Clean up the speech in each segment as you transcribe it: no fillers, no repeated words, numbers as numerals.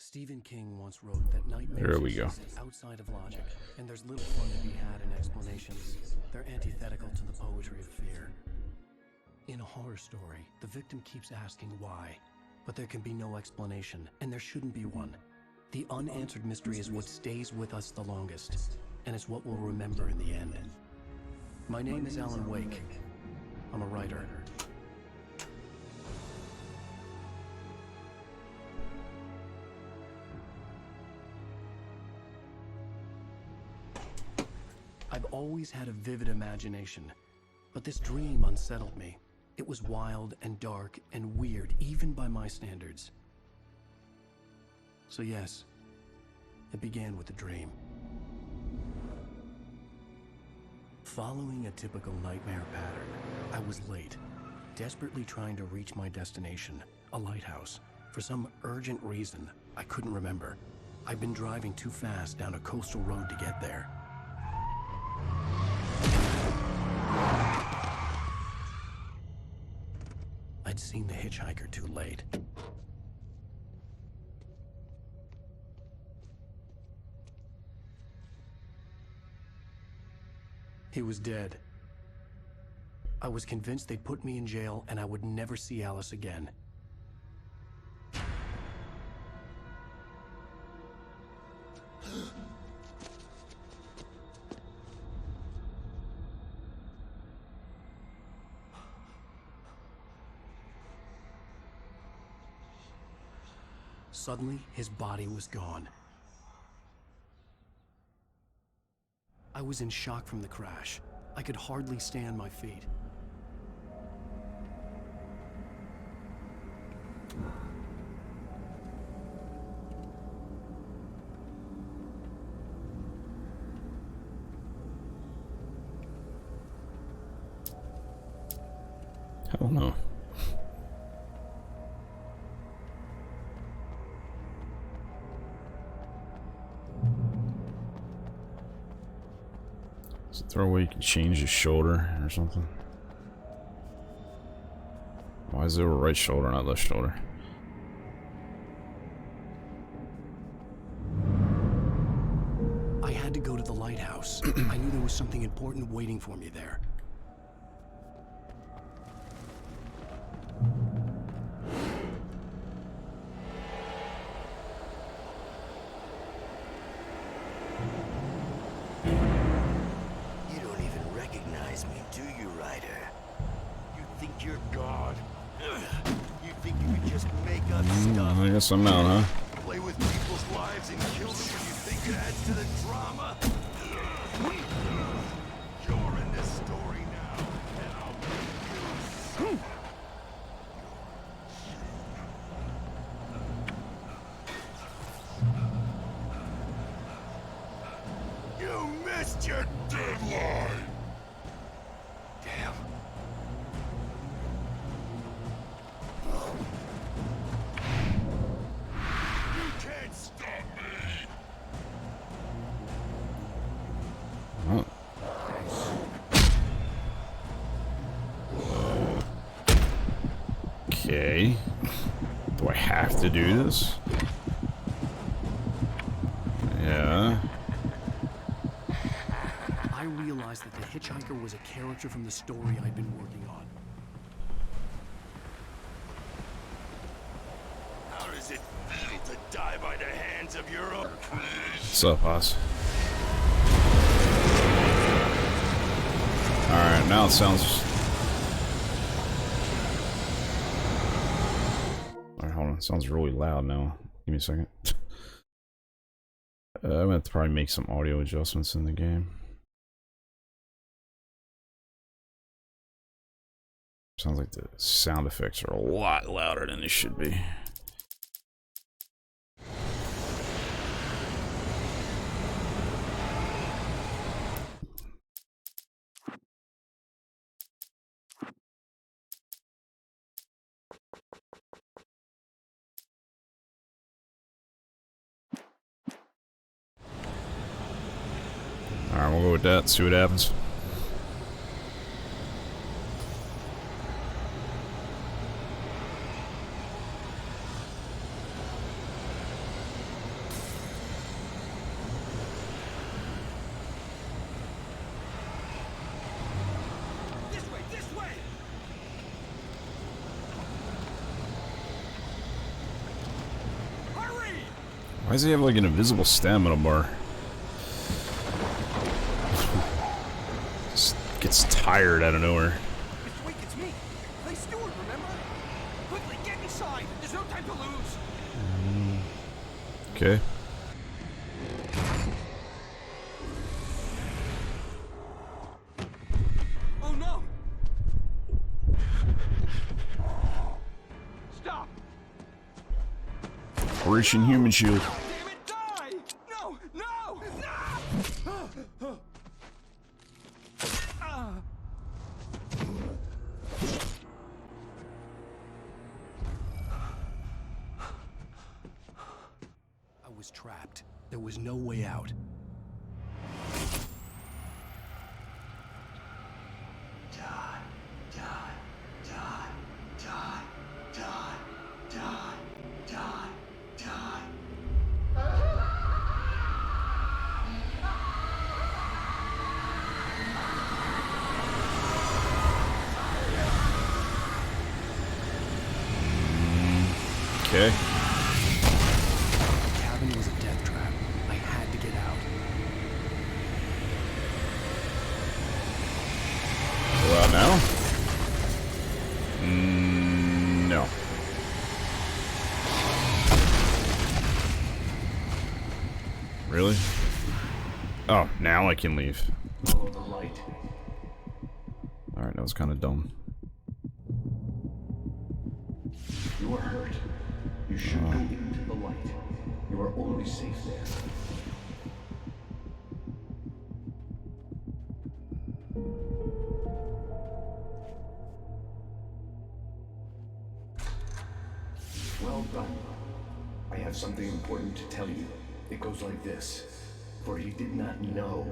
Stephen King once wrote that nightmares There we go. exist outside of logic, and there's little fun to be had in explanations. They're antithetical to the poetry of fear. In a horror story, the victim keeps asking why, but there can be no explanation, and there shouldn't be one. The unanswered mystery is what stays with us the longest, and it's what we'll remember in the end. My name is Alan Wake. I'm a writer. I've always had a vivid imagination, but this dream unsettled me. It was wild and dark and weird, even by my standards. So yes, it began with a dream. Following a typical nightmare pattern, I was late, desperately trying to reach my destination, a lighthouse. For some urgent reason, I couldn't remember. I'd been driving too fast down a coastal road to get there. I'd seen the hitchhiker too late. He was dead. I was convinced they'd put me in jail and I would never see Alice again. Suddenly, his body was gone. I was in shock from the crash. I could hardly stay on my feet. Hell no. Is it throw where you can change your shoulder or something? Why is there a right shoulder, not left shoulder? I had to go to the lighthouse. I knew there was something important waiting for me there. I guess I'm out, huh? Play with people's lives and kill them when you think it adds to the drama. You're in this story now, and I'll make you. You missed your deadline. Damn. Okay. Do I have to do this? Yeah. I realized that the hitchhiker was a character from the story I'd been working on. How does it feel to die by the hands of your own? What's up, boss? Alright, now it sounds... Alright, hold on. It sounds really loud now. Give me a second. I'm gonna have to probably make some audio adjustments in the game. Sounds like the sound effects are a lot louder than they should be. Alright, we'll go with that, see what happens. does he have like an invisible stamina bar? Just gets tired out of nowhere. It's Wake, it's me. Play Stewart, remember? Quickly, get inside. There's no time to lose. Okay. Oh no! Stop! Operation Human Shield. Damn it, die! No! No! No! I was trapped. There was no way out. Okay. The cabin was a death trap. I had to get out. Go out now? No. Really? Oh, now I can leave. Follow the light. Alright, that was kind of dumb. You are hurt. You should go into the light. You are only safe there. Well done. I have something important to tell you. It goes like this. For he did not know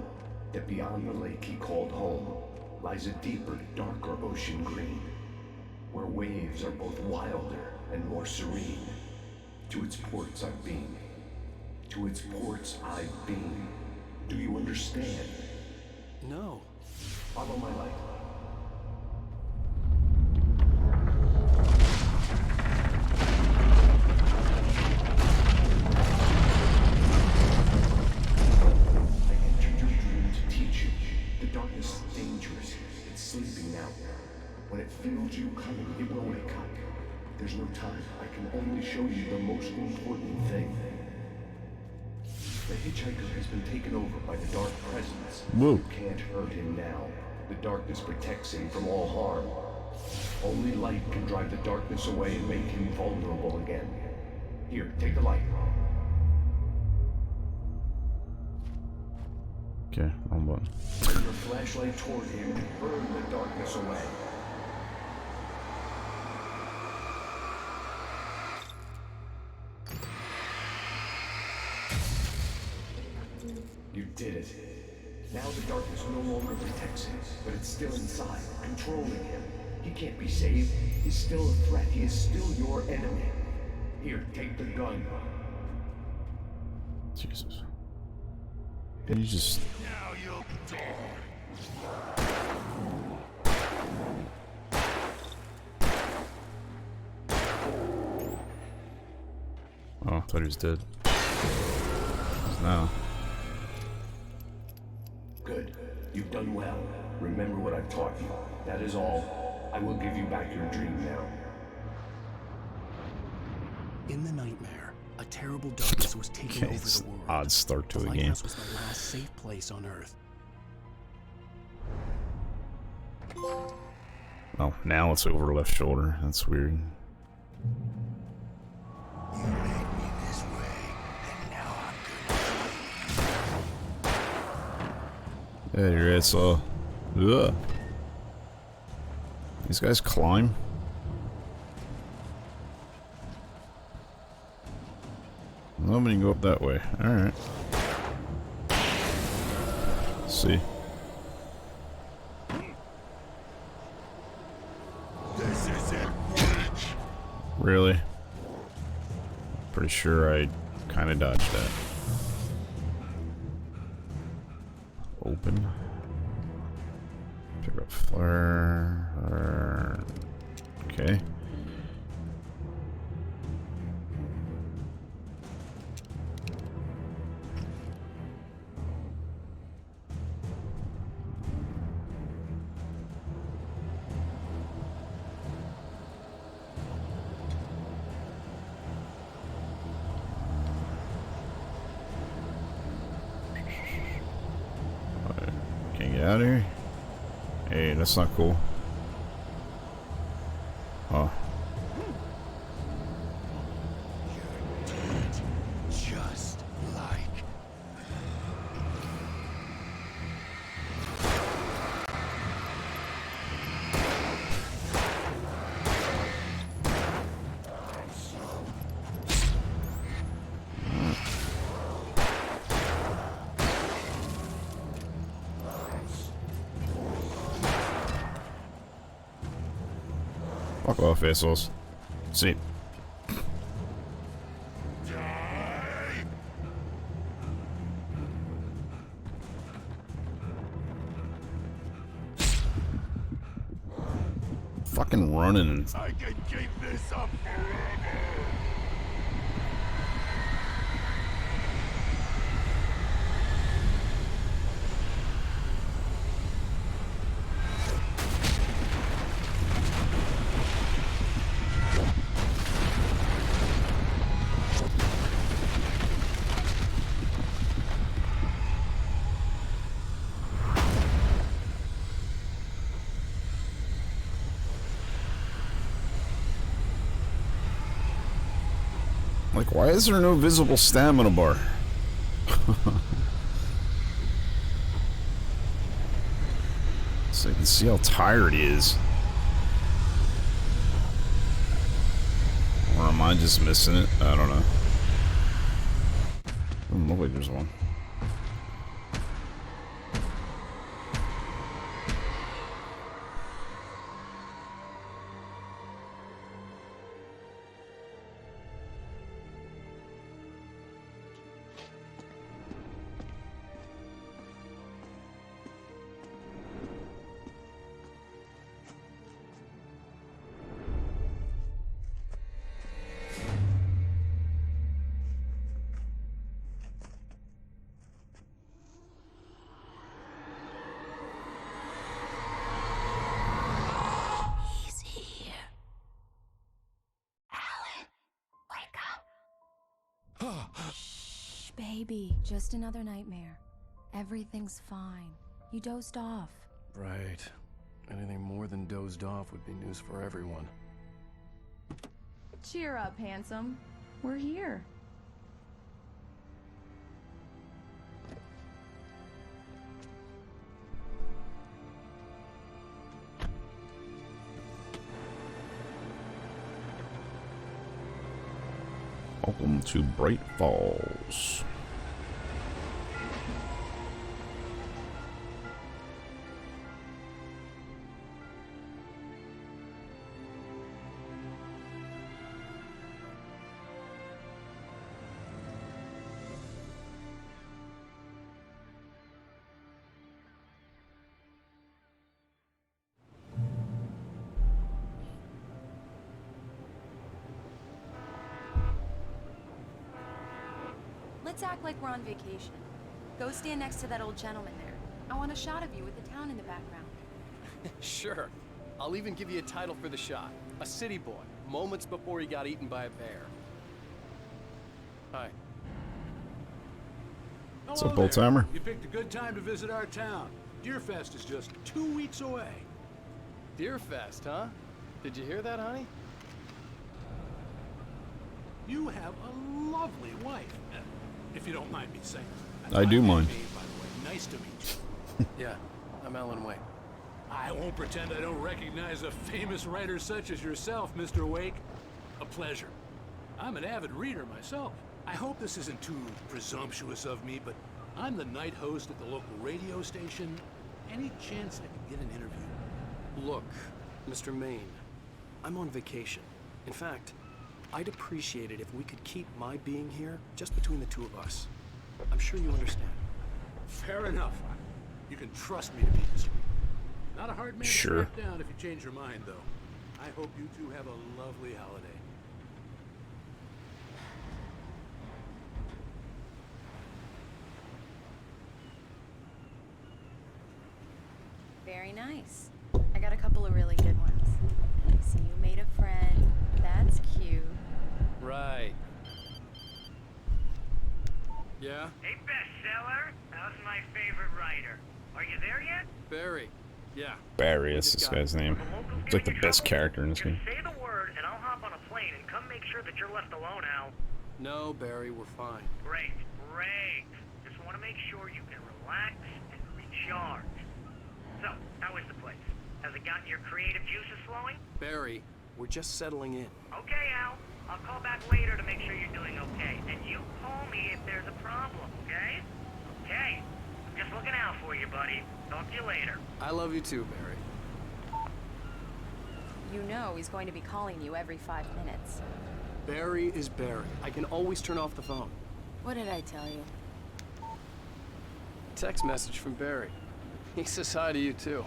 that beyond the lake he called home lies a deeper, darker ocean green, where waves are both wilder and more serene. To its ports I've been. To its ports I've been. Do you understand? No. Follow my light. I entered your dream to teach you. The darkness is dangerous. It's sleeping now. When it feels you coming, it will wake up. There's no time. I can only show you the most important thing. The hitchhiker has been taken over by the dark presence. Whoa. You can't hurt him now. The darkness protects him from all harm. Only light can drive the darkness away and make him vulnerable again. Here, take the light. Okay, wrong button. Turn your flashlight toward him and burn the darkness away. You did it. Now the darkness no longer protects him, but it's still inside, controlling him. He can't be saved. He's still a threat. He is still your enemy. Here, take the gun. Jesus. Can you just... Now you'll die. Oh, I thought he was dead. Now. Good. You've done well. Remember what I've taught you. That is all. I will give you back your dream now. In the nightmare, a terrible darkness was taking Okay, over it's the world. odd start to The a game. lighthouse was the last safe place on Earth. Oh, now it's over left shoulder. That's weird. You led me this way, and now I'm Hey, your ass all. Ugh. These guys climb. Nobody can go up that way. Alright. See. This is it, Bridge. Really? Pretty sure I kind of dodged that. Open. Pick up flare. Okay. Get out of here. Hey, that's not cool. Oh. Just like. Fuck off, assholes. See. Fucking running and I can keep this up forever. like, why is there no visible stamina bar? So you can see how tired he is. Or am I just missing it? I don't know. Doesn't look like there's one. Shh, baby. Just another nightmare. Everything's fine. You dozed off. Right. Anything more than dozed off would be news for everyone. Cheer up, handsome. We're here. Welcome to Bright Falls. Let's act like we're on vacation. Go stand next to that old gentleman there. I want a shot of you with the town in the background. Sure. I'll even give you a title for the shot. A city boy, moments before he got eaten by a bear. Hi. What's up, old timer? You picked a good time to visit our town. Deerfest is just 2 weeks away. Deerfest, huh? Did you hear that, honey? You have a lovely wife, if you don't mind me saying. I do mind. By the way, nice to meet you. Yeah, I'm Alan Wake. I won't pretend I don't recognize a famous writer such as yourself, Mr. Wake. A pleasure. I'm an avid reader myself. I hope this isn't too presumptuous of me, but I'm the night host at the local radio station. Any chance I could get an interview? Look, Mr. Maine, I'm on vacation. In fact, I'd appreciate it if we could keep my being here just between the two of us. I'm sure you understand. Fair enough. You can trust me to be discreet. Not a hard man Sure. to track down if you change your mind, though. I hope you two have a lovely holiday. Very nice. I got a couple of really good ones. I see you made a friend. That's cute. Right. Yeah? Hey, bestseller. How's my favorite writer? Are you there yet? Barry. Yeah. Barry, that's this guy's name. It's like the best character in this game. Say the word, and I'll hop on a plane and come make sure that you're left alone, Al. No, Barry, we're fine. Great, great. Just want to make sure you can relax and recharge. So, how is the place? Has it gotten your creative juices flowing? Barry, we're just settling in. Okay, Al. I'll call back later to make sure you're doing okay. And you call me if there's a problem, okay? Okay. I'm just looking out for you, buddy. Talk to you later. I love you too, Barry. You know he's going to be calling you every 5 minutes. Barry is Barry. I can always turn off the phone. What did I tell you? Text message from Barry. He says hi to you too.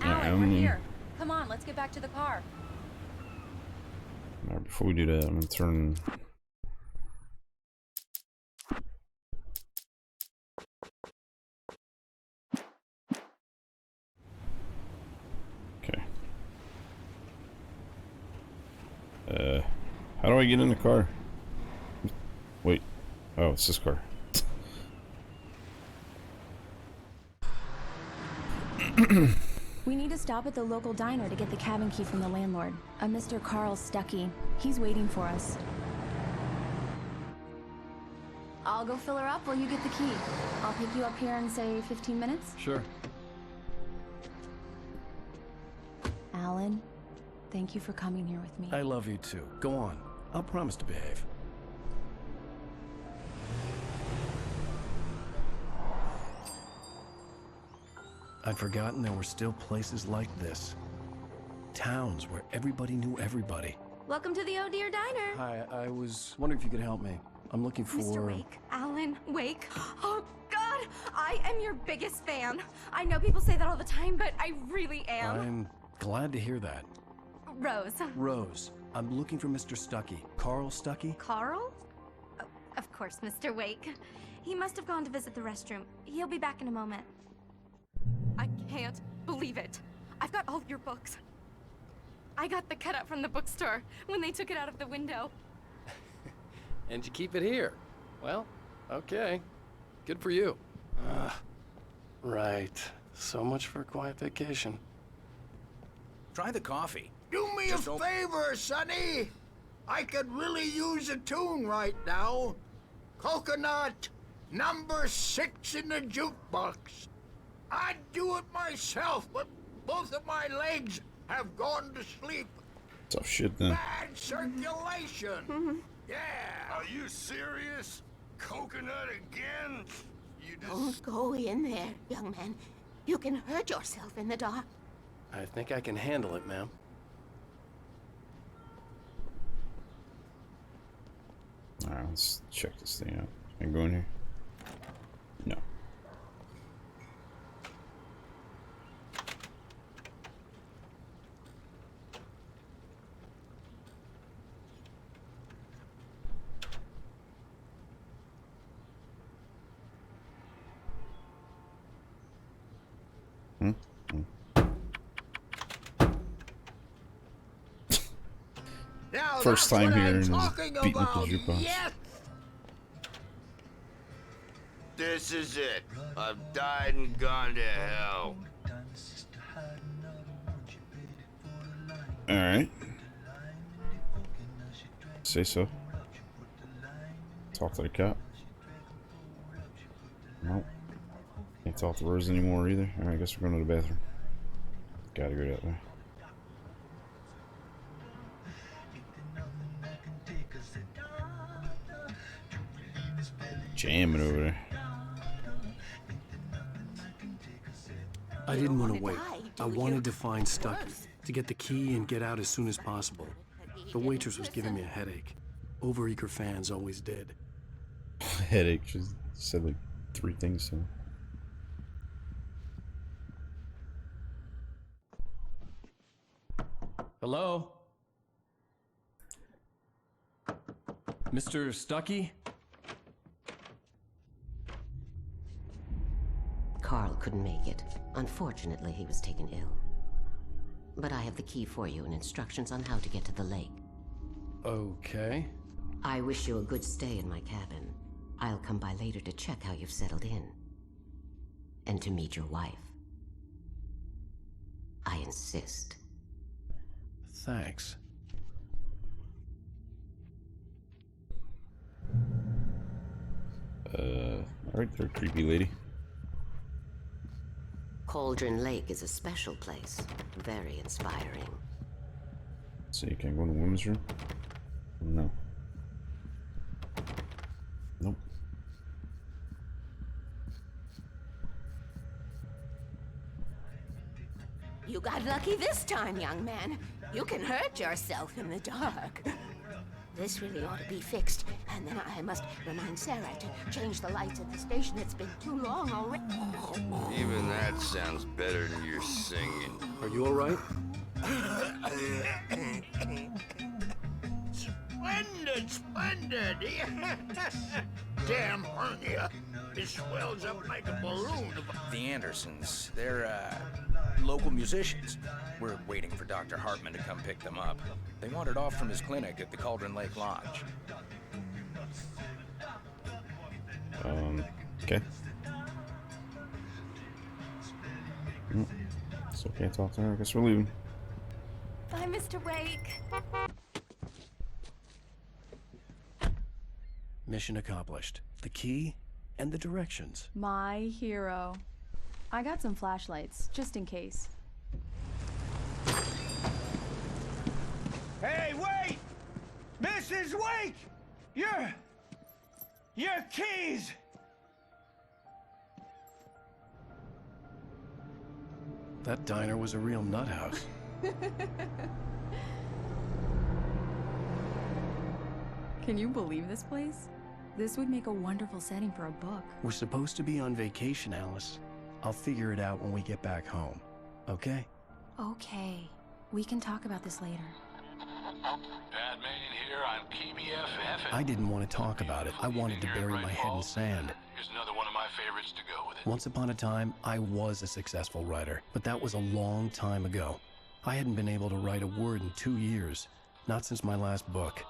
Alan, we're here. Come on, let's get back to the car. Alright, before we do that, I'm gonna turn. Okay. How do I get in the car? Wait. Oh, it's this car. We need to stop at the local diner to get the cabin key from the landlord, a Mr. Carl Stuckey. He's waiting for us. I'll go fill her up while you get the key. I'll pick you up here in, say, 15 minutes? Sure. Alan, thank you for coming here with me. I love you too. Go on. I'll promise to behave. I'd forgotten there were still places like this. Towns where everybody knew everybody. Welcome to the Oh Dear Diner. Hi, I was wondering if you could help me. I'm looking for... Mr. Wake. Alan Wake. Oh, God! I am your biggest fan. I know people say that all the time, but I really am. I'm glad to hear that. Rose. Rose, I'm looking for Mr. Stuckey. Carl Stuckey? Carl? Oh, of course, Mr. Wake. He must have gone to visit the restroom. He'll be back in a moment. I can't believe it. I've got all of your books. I got the cutout from the bookstore when they took it out of the window. And you keep it here. Well, okay. Good for you. Right. So much for a quiet vacation. Try the coffee. Do me a favor, Sonny. I could really use a tune right now. Coconut, number 6 in the jukebox. I'd do it myself, but both of my legs have gone to sleep. Tough shit then. Bad circulation. Yeah. Are you serious? Coconut again? You Don't go in there, young man. You can hurt yourself in the dark. I think I can handle it, ma'am. Alright, let's check this thing out. Can I go in here? No. Now First that's time what hearing I'm his talking beating up about. his jukebox. Yes. This is it. I've died and gone to hell. Alright. Say so. Talk to the cop. Nope. Can't talk to Rose anymore either. Alright, I guess we're going to the bathroom. Gotta go that way. Jamming over there. I didn't want to wait. I wanted to find Stuckey, to get the key and get out as soon as possible. The waitress was giving me a headache. Overeager fans always did. Headache. She said like 3 things to him. Hello? Mr. Stuckey? Carl couldn't make it. Unfortunately, he was taken ill. But I have the key for you and instructions on how to get to the lake. Okay. I wish you a good stay in my cabin. I'll come by later to check how you've settled in. And to meet your wife. I insist. Thanks. Alright there, creepy lady. Cauldron Lake is a special place. Very inspiring. So you can't go in the women's room? No. Nope. You got lucky this time, young man. You can hurt yourself in the dark. This really ought to be fixed, and then I must remind Sarah to change the lights at the station. It's been too long already. Even that sounds better than your singing. Are you all right? Splendid, splendid! Damn hernia. It swells up like a balloon. The Andersons, they're, local musicians. We're waiting for Dr. Hartman to come pick them up. They wandered off from his clinic at the Cauldron Lake Lodge. Okay. Still can't talk to her. I guess we're leaving. Bye, Mr. Wake. Mission accomplished. The key and the directions. My hero. I got some flashlights, just in case. Hey, wait! Mrs. Wake! Your keys! That diner was a real nut house. Can you believe this place? This would make a wonderful setting for a book. We're supposed to be on vacation, Alice. I'll figure it out when we get back home. Okay? Okay. We can talk about this later. Batman here, I'm PBFF. I didn't want to talk about it. I wanted to bury my head in sand. Here's another one of my favorites to go with it. Once upon a time, I was a successful writer, but that was a long time ago. I hadn't been able to write a word in 2 years. Not since my last book.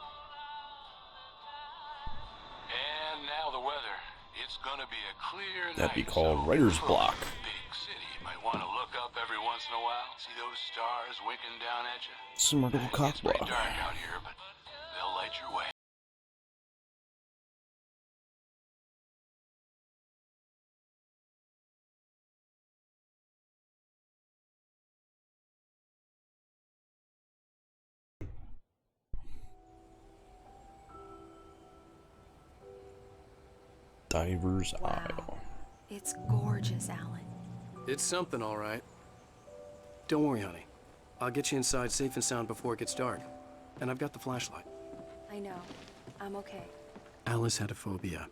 And now the weather. It's gonna be a clear night. That'd be called writer's block. Big city. Might want to look up every once in a while. See those stars winking down at you? Similar to a cock It's pretty block. dark out here, but they'll light your way. Diver's Wow. Isle. It's gorgeous, Alan. It's something, all right. Don't worry, honey. I'll get you inside safe and sound before it gets dark. And I've got the flashlight. I know. I'm okay. Alice had a phobia.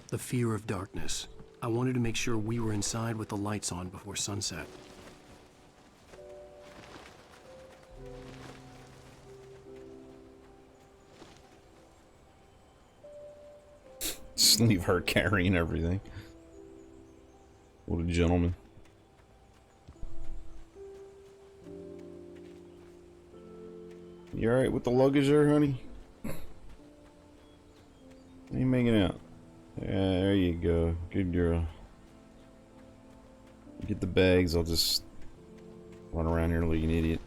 The fear of darkness. I wanted to make sure we were inside with the lights on before sunset. Just leave her carrying everything. What a gentleman. You alright with the luggage there, honey? How you making out? Yeah, there you go. Good girl. Get the bags, I'll just run around here like an idiot.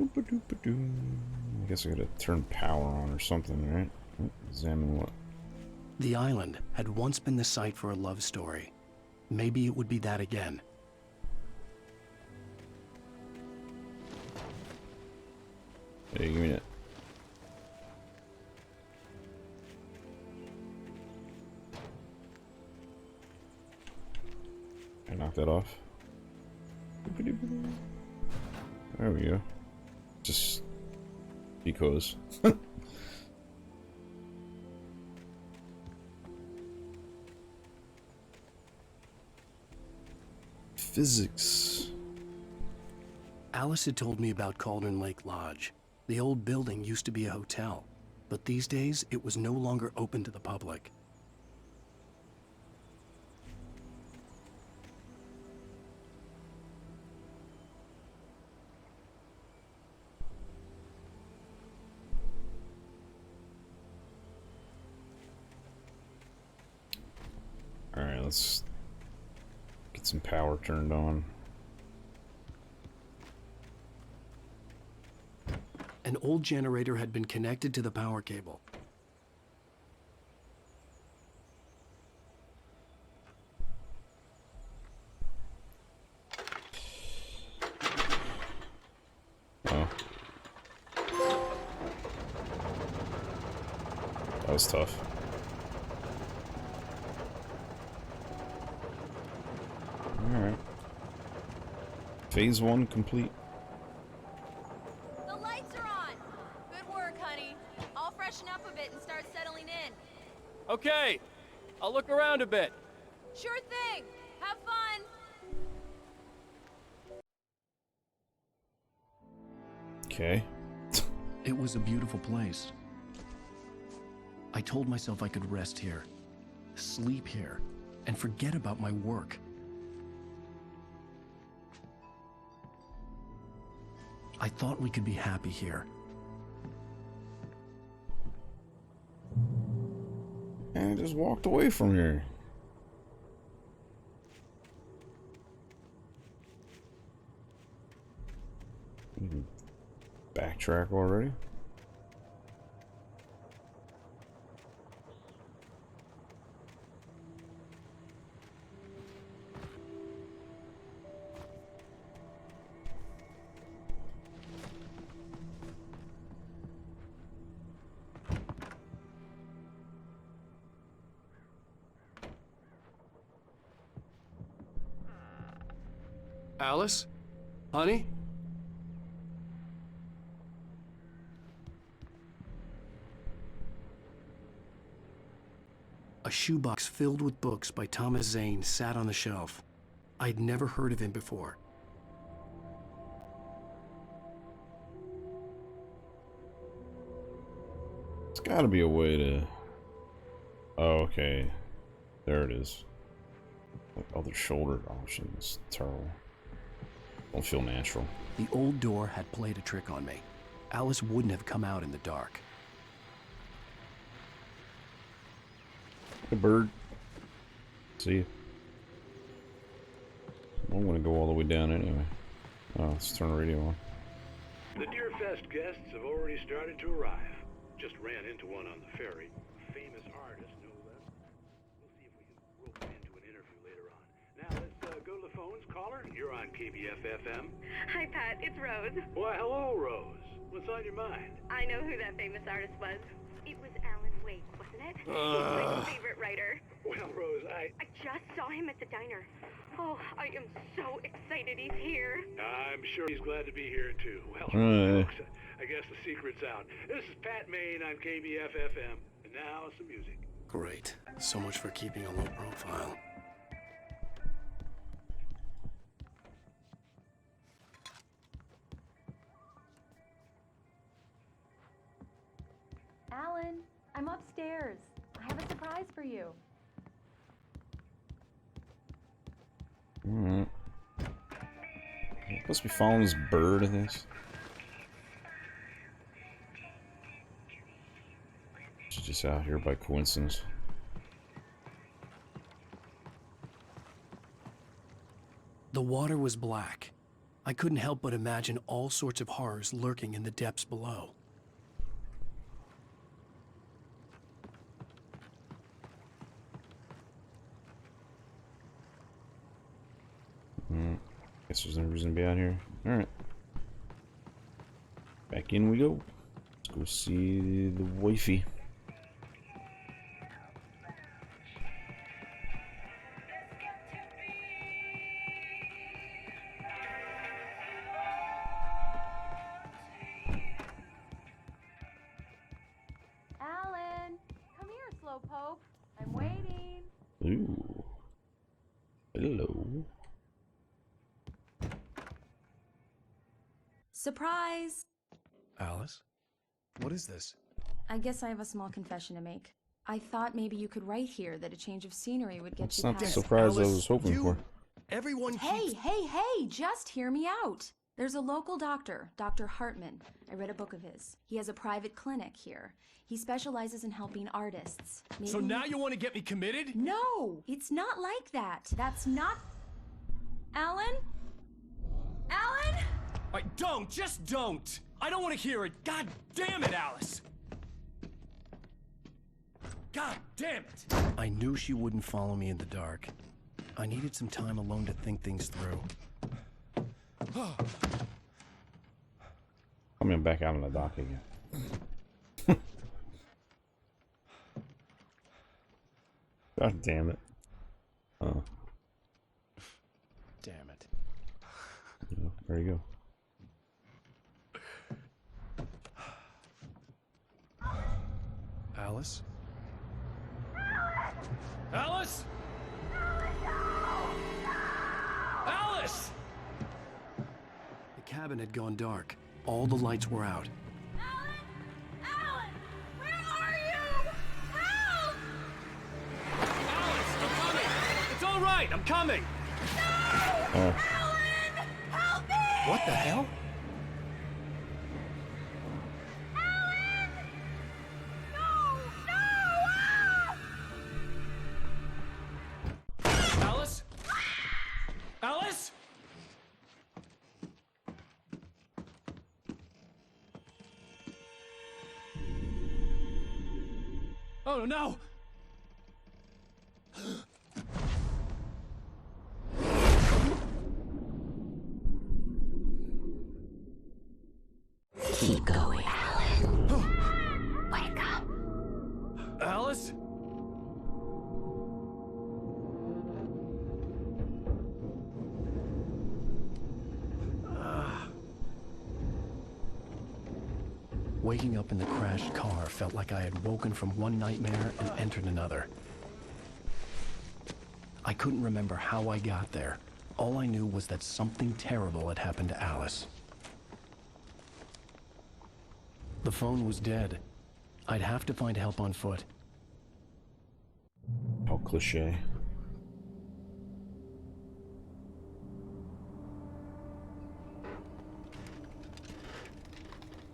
I guess I gotta turn power on or something, right? Examine what? The island had once been the site for a love story. Maybe it would be that again. Hey, give me that. I knock that off. There we go. Just because. Physics. Alice had told me about Cauldron Lake Lodge. The old building used to be a hotel, but these days it was no longer open to the public. let's get some power turned on. An old generator had been connected to the power cable. Oh. That was tough. Alright. Phase 1 complete. The lights are on! Good work, honey. I'll freshen up a bit and start settling in. Okay, I'll look around a bit. Sure thing! Have fun! Okay. It was a beautiful place. I told myself I could rest here, sleep here, and forget about my work. I thought we could be happy here. And I just walked away from here. Backtrack already? Alice? Honey? A shoebox filled with books by Thomas Zane sat on the shelf. I'd never heard of him before. It's gotta be a way to... Oh, okay. There it is. Like other shoulder options. Terrible. Don't feel natural. The old door had played a trick on me. Alice wouldn't have come out in the dark. Hey, bird. See you. I'm gonna go all the way down anyway. Oh, let's turn the radio on. The Deerfest guests have already started to arrive. Just ran into one on the ferry. Famous artist, no less. We'll see if we can rope him into an interview later on. Now let's go to the phones. Caller, you're on KBF-FM. Hi, Pat. It's Rose. Why, hello, Rose. What's on your mind? I know who that famous artist was. It was Alan Wake, wasn't it? He's my favorite writer. Well, Rose, I just saw him at the diner. Oh, I am so excited he's here. I'm sure he's glad to be here, too. Well, folks, I guess the secret's out. This is Pat Maine on KBF-FM. And now, some music. Great. So much for keeping a low profile. Alan, I'm upstairs. I have a surprise for you. Alright. Supposed to be following this bird, I think. She's just out here by coincidence. The water was black. I couldn't help but imagine all sorts of horrors lurking in the depths below. Guess there's no reason to be out here. Alright. Back in we go. Let's go see the wifey. Alan, come here, Slowpoke. I'm waiting. Ooh. Hello. Surprise! Alice? What is this? I guess I have a small confession to make. I thought maybe you could write here that a change of scenery would get That's you not the past... surprise I was hoping for. Everyone Hey, just hear me out. There's a local doctor, Dr. Hartman. I read a book of his. He has a private clinic here. He specializes in helping artists. Maybe... So now you want to get me committed? No! It's not like that. That's not... Alan? Alan? Just don't! I don't want to hear it. God damn it, Alice! God damn it! I knew she wouldn't follow me in the dark. I needed some time alone to think things through. Coming back out on the dock again. God damn it. Oh. Damn it. Yeah, there you go. Alice? Alice? Alice! The cabin had gone dark. All the lights were out. Alan! Where are you? Help! Alice, I'm coming! It's all right, I'm coming! No! Alan! Help me! What the hell? Alan! No! No! Ah! Alice? Alice? Oh no! Keep going, Alan. Wake up. Alice? Waking up in the crashed car felt like I had woken from one nightmare and entered another. I couldn't remember how I got there. All I knew was that something terrible had happened to Alice. The phone was dead. I'd have to find help on foot. How cliche.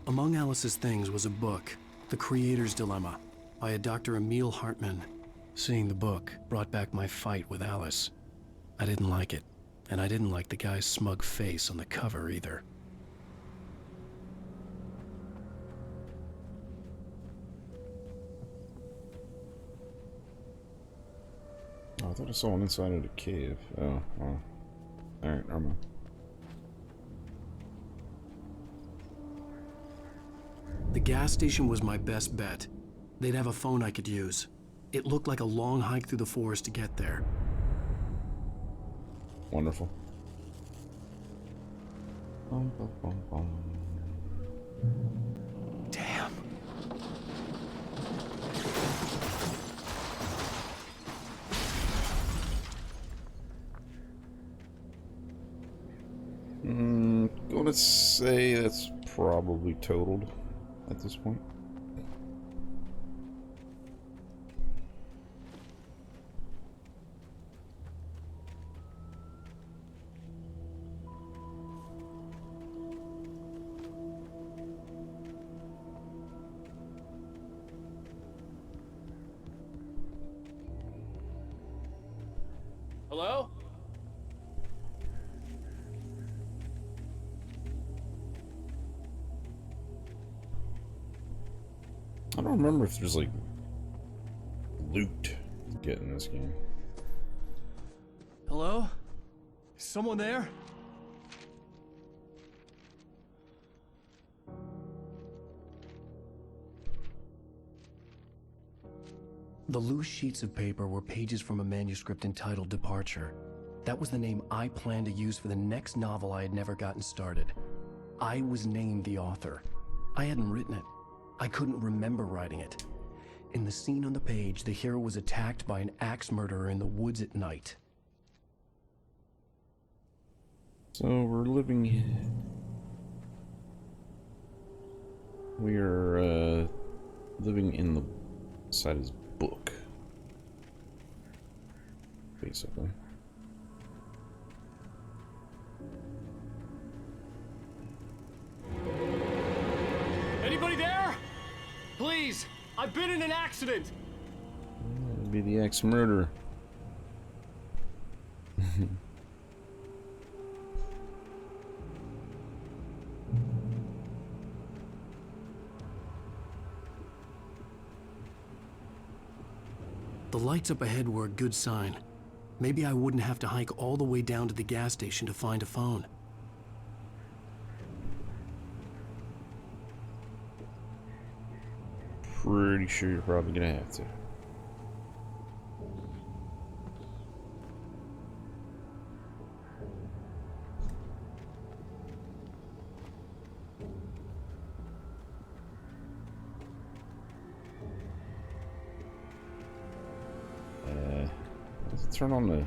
Among Alice's things was a book, The Creator's Dilemma, by a Dr. Emil Hartman. Seeing the book brought back my fight with Alice. I didn't like it, and I didn't like the guy's smug face on the cover either. Oh, I thought I saw one inside of the cave. Oh. Alright, never mind. The gas station was my best bet. They'd have a phone I could use. It looked like a long hike through the forest to get there. Wonderful. Bum, bum, bum, bum. Damn. Gonna say that's probably totaled at this point. Hello? I don't remember if there's like loot to get in this game. Hello? Is someone there? The loose sheets of paper were pages from a manuscript entitled Departure. That was the name I planned to use for the next novel I had never gotten started. I was named the author. I hadn't written it. I couldn't remember writing it. In the scene on the page, the hero was attacked by an axe murderer in the woods at night. So we're living... We're, living in the side of his book. Basically. Please! I've been in an accident! It'd be the ex-murderer. The lights up ahead were a good sign. Maybe I wouldn't have to hike all the way down to the gas station to find a phone. Pretty sure you're probably gonna have to. Let's turn on the...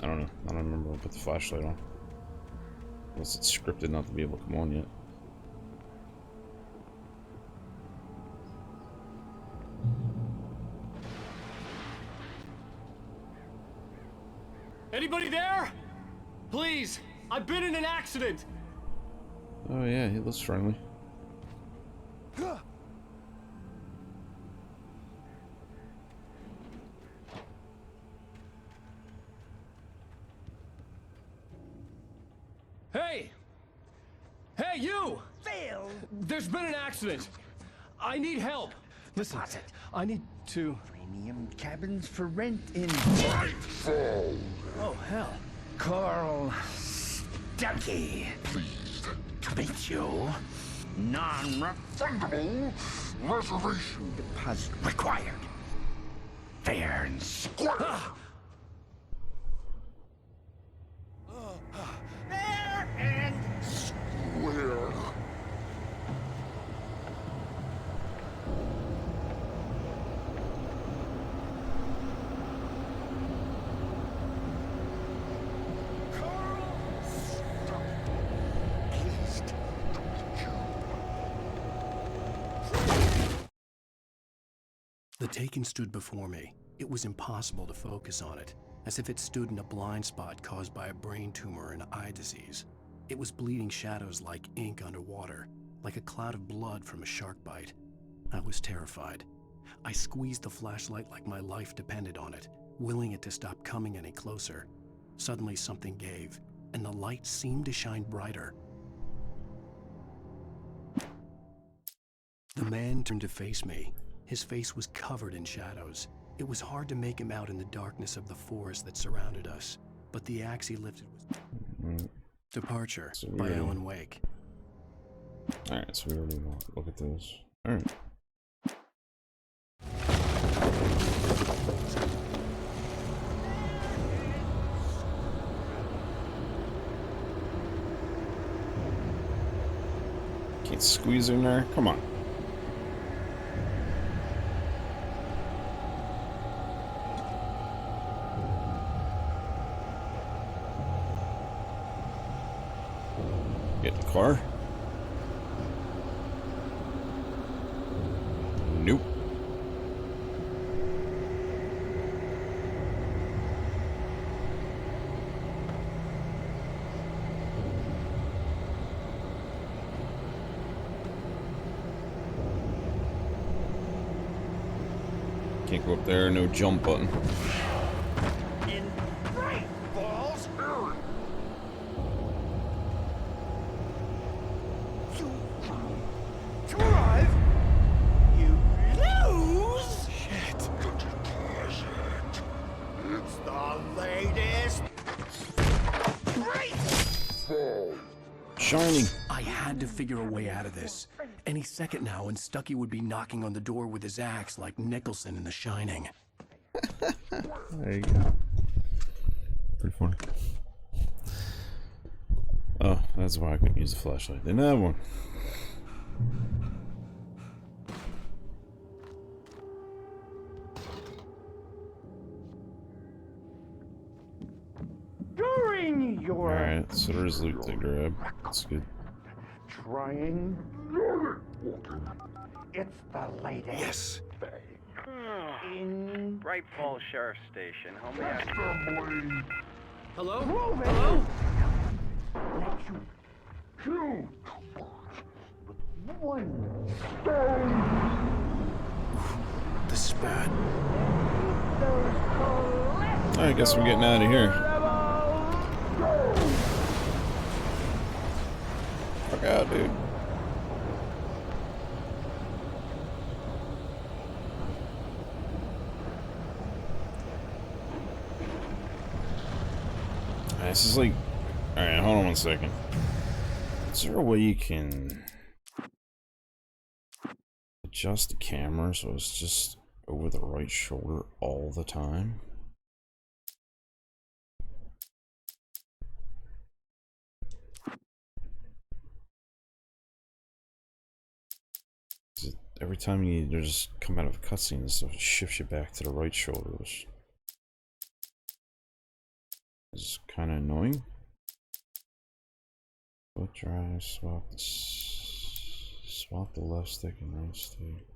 I don't know. I don't remember. I'll put the flashlight on. Unless it's scripted not to be able to come on yet. Anybody there? Please! I've been in an accident! Oh yeah, he looks friendly. Hey! Hey, you! Phil! There's been an accident. I need help. Listen, I need to... Premium cabins for rent in... Nightfall! Oh, hell. Carl Stuckey. Pleased To meet you. Non-refundable reservation deposit required. Fair and square. Fair and square. The Taken stood before me. It was impossible to focus on it, as if it stood in a blind spot caused by a brain tumor and eye disease. It was bleeding shadows like ink underwater, like a cloud of blood from a shark bite. I was terrified. I squeezed the flashlight like my life depended on it, willing it to stop coming any closer. Suddenly something gave, and the light seemed to shine brighter. The man turned to face me. His face was covered in shadows. It was hard to make him out in the darkness of the forest that surrounded us, but the axe he lifted was... Departure by Alan Wake. Alright, so we already want to look at those. Alright. Can't squeeze in there? Come on. Get in the car. Nope. Can't go up there, no jump button. in Bright Falls. You drive, you lose. Shit. It's the latest Bright Fall. Shining. I had to figure a way out of this. Any second now, and Stuckey would be knocking on the door with his axe like Nicholson in The Shining. There you go. Pretty funny. Oh, that's why I couldn't use the flashlight. Didn't have one. during your Alright, so there's loot to grab. That's good. trying. It's the latest. Yes. In Bright Falls Sheriff Station. How may I... Hello? Move it. Hello? Let you Two. One. The spat. I guess we're getting out of here. Fuck out, dude. This is like... Alright, hold on one second. Is there a way you can adjust the camera so it's just over the right shoulder all the time? Every time you just come out of a cutscene and stuff, it shifts you back to the right shoulder, which is kind of annoying. Foot drive, swap the left stick and right stick.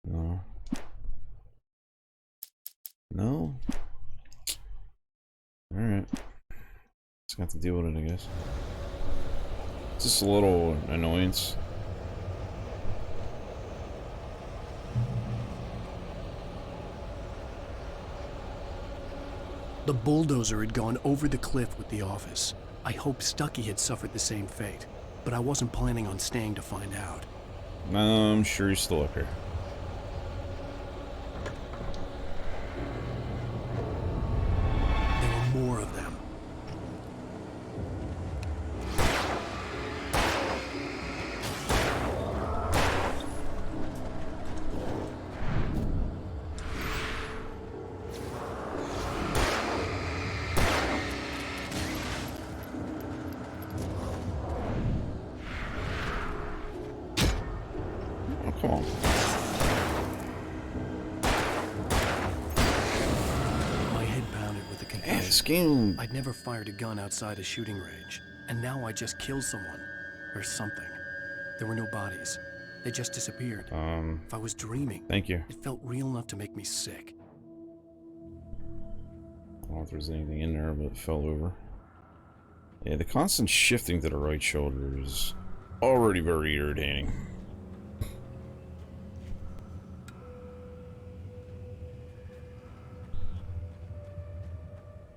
No. No? Alright. Just got to deal with it, I guess. It's just a little annoyance. The bulldozer had gone over the cliff with the office. I hoped Stucky had suffered the same fate, but I wasn't planning on staying to find out. No, I'm sure he's still up here. There were more of them. Come on. My head pounded with the concussion. This game... I'd never fired a gun outside a shooting range, and now I just killed someone. Or something. There were no bodies. They just disappeared. If I was dreaming, thank you. It felt real enough to make me sick. I don't know if there's anything in there, but it fell over. Yeah, the constant shifting to the right shoulder is already very irritating.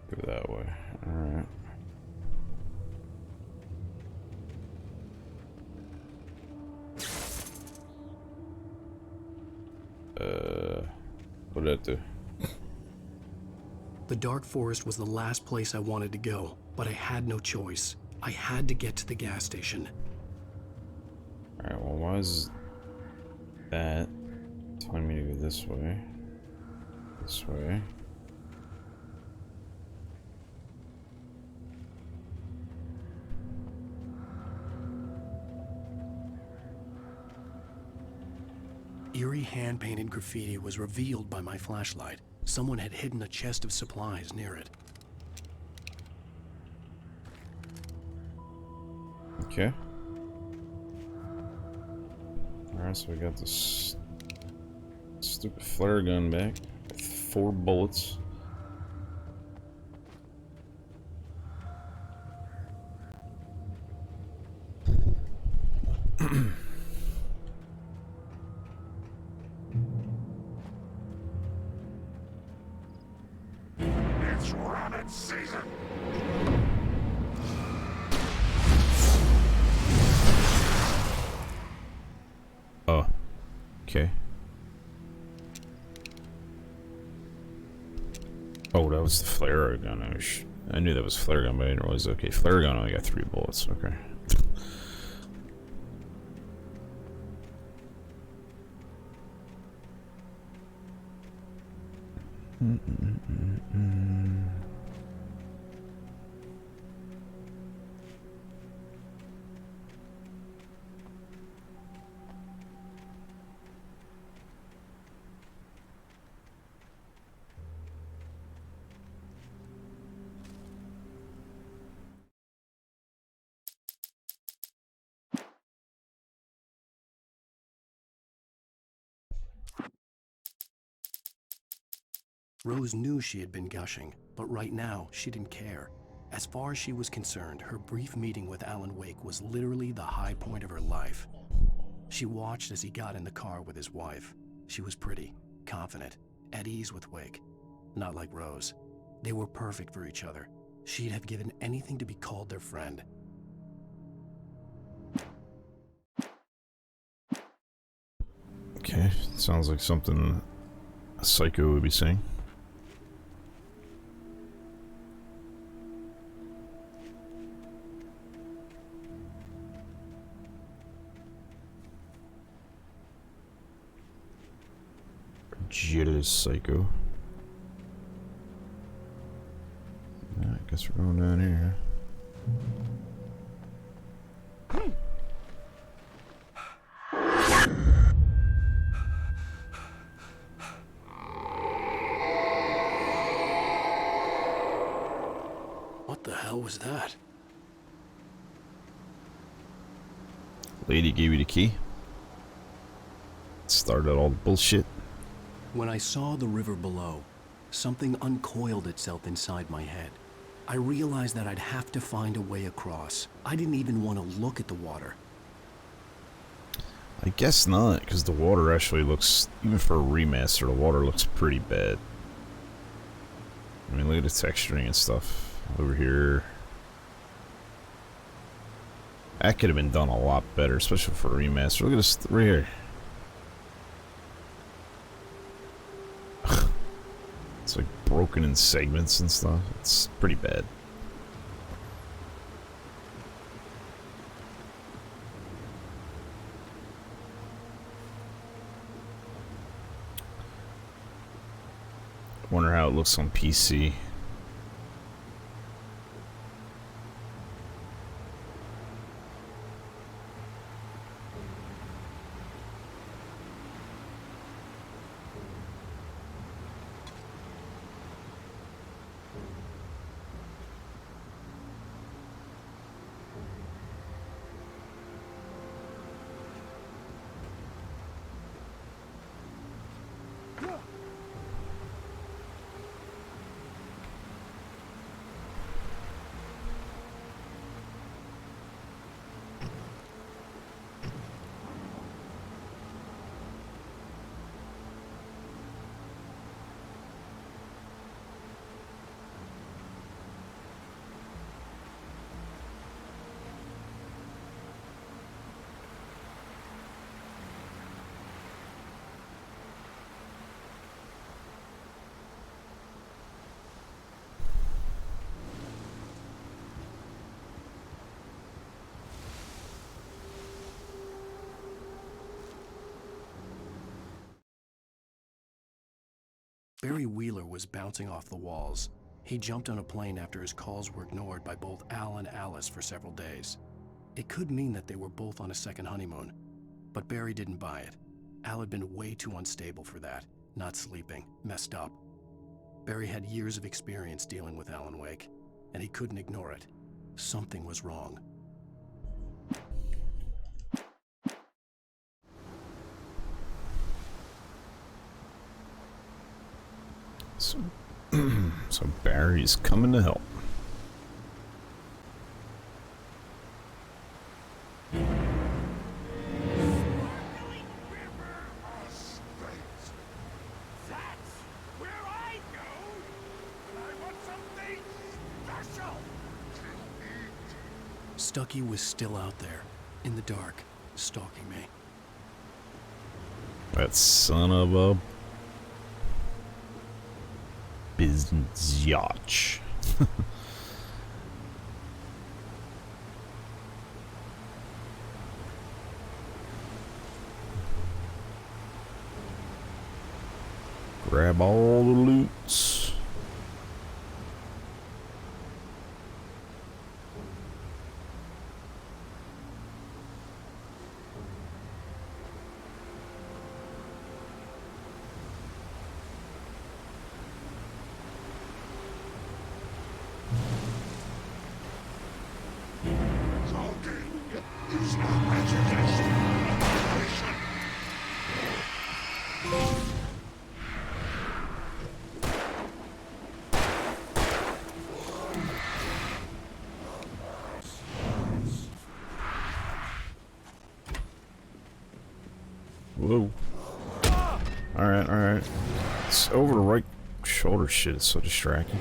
Go that way. Alright. What did that do? The dark forest was the last place I wanted to go, but I had no choice. I had to get to the gas station. Alright, well, why is that telling me to go this way? This way. Eerie hand-painted graffiti was revealed by my flashlight. Someone had hidden a chest of supplies near it. Okay. Alright, so we got this stupid flare gun back with 4 bullets. It's rabbit season. Oh. Okay. Oh, that was the flare gun. I knew that was flare gun, but I didn't realize. Okay, flare gun only got 3 bullets. Okay. Rose knew she had been gushing, but right now she didn't care. As far as she was concerned, her brief meeting with Alan Wake was literally the high point of her life. She watched as he got in the car with his wife. She was pretty, confident, at ease with Wake. Not like Rose. They were perfect for each other. She'd have given anything to be called their friend. Okay, sounds like something a psycho would be saying. Jealous psycho. I guess we're going down here. What the hell was that? Lady gave you the key. Started all the bullshit. When I saw the river below, something uncoiled itself inside my head. I realized that I'd have to find a way across. I didn't even want to look at the water. I guess not, because the water actually looks, even for a remaster, the water looks pretty bad. I mean, look at the texturing and stuff over here. That could have been done a lot better, especially for a remaster. Look at this right here. It's like broken in segments and stuff. It's pretty bad. Wonder how it looks on PC. Barry Wheeler was bouncing off the walls. He jumped on a plane after his calls were ignored by both Al and Alice for several days. It could mean that they were both on a second honeymoon, but Barry didn't buy it. Al had been way too unstable for that, not sleeping, messed up. Barry had years of experience dealing with Alan Wake, and he couldn't ignore it. Something was wrong. So Barry's coming to help. Stucky was still out there, in the dark, stalking me. That son of a bizyatch. Grab all the loots. Whoa. Alright, alright. It's over the right shoulder shit. It's so distracting.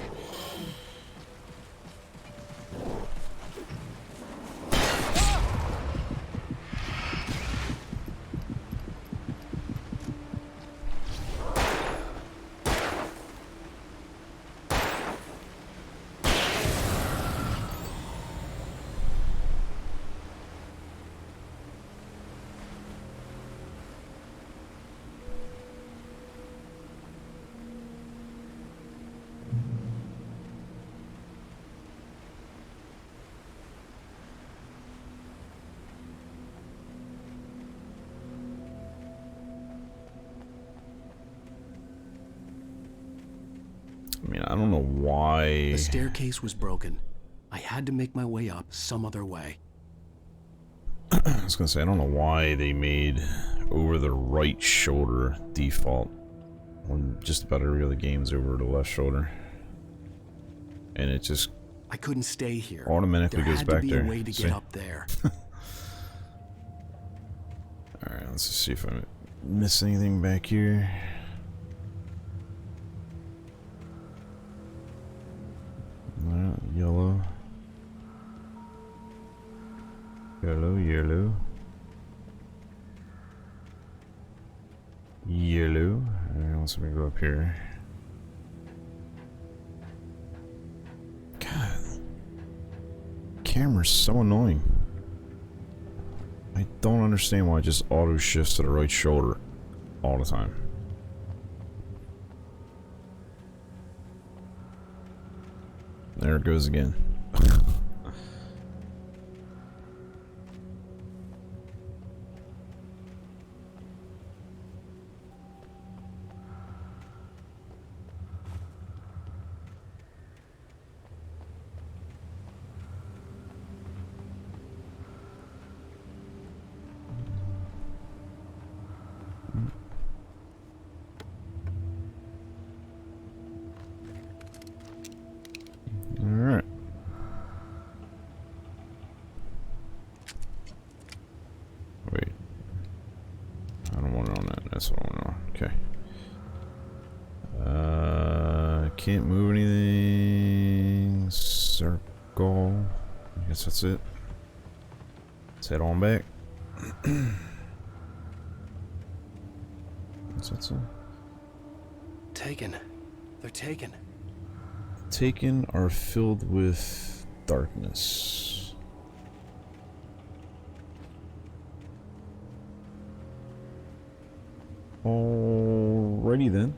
I mean, I don't know why. The staircase was broken. I had to make my way up some other way. I was gonna say, I don't know why they made over the right shoulder default when just about every other game's over the left shoulder. And it just I couldn't stay here. automatically there goes had back to be there. a way to See? get up there. Alright, let's just see if I miss anything back here. Yellow. Yellow, yellow. Yellow. Alright, let's go up here. God. Camera's so annoying. I don't understand why it just auto shifts to the right shoulder all the time. There it goes again. Alright. Wait. I don't want it on that. That's what I want on. Okay. Can't move anything. Circle. I guess that's it. Let's head on back. What's that say? Taken. They're taken. Taken are filled with darkness. Alrighty then.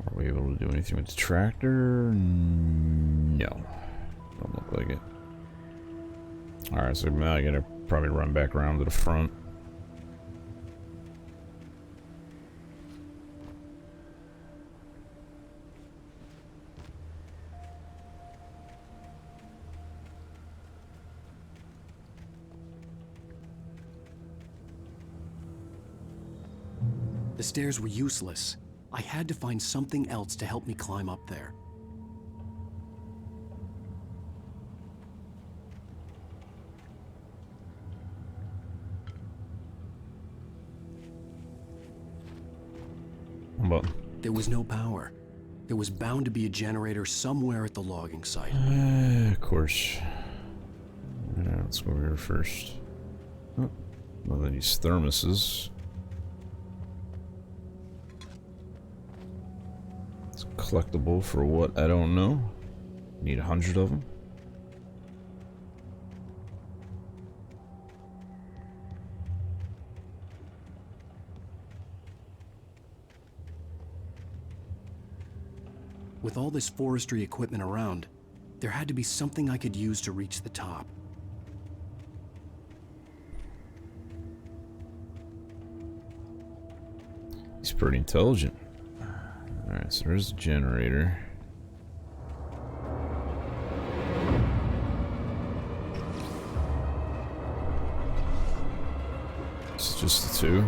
Are we able to do anything with the tractor? No. Don't look like it. Alright, so now I gotta probably run back around to the front. The stairs were useless. I had to find something else to help me climb up there. But there was no power. There was bound to be a generator somewhere at the logging site. Of course. Let's go over here first. Oh, one of these thermoses. It's collectible for what? I don't know. Need 100 of them. With all this forestry equipment around, there had to be something I could use to reach the top. He's pretty intelligent. Alright, so there's the generator. Just the two?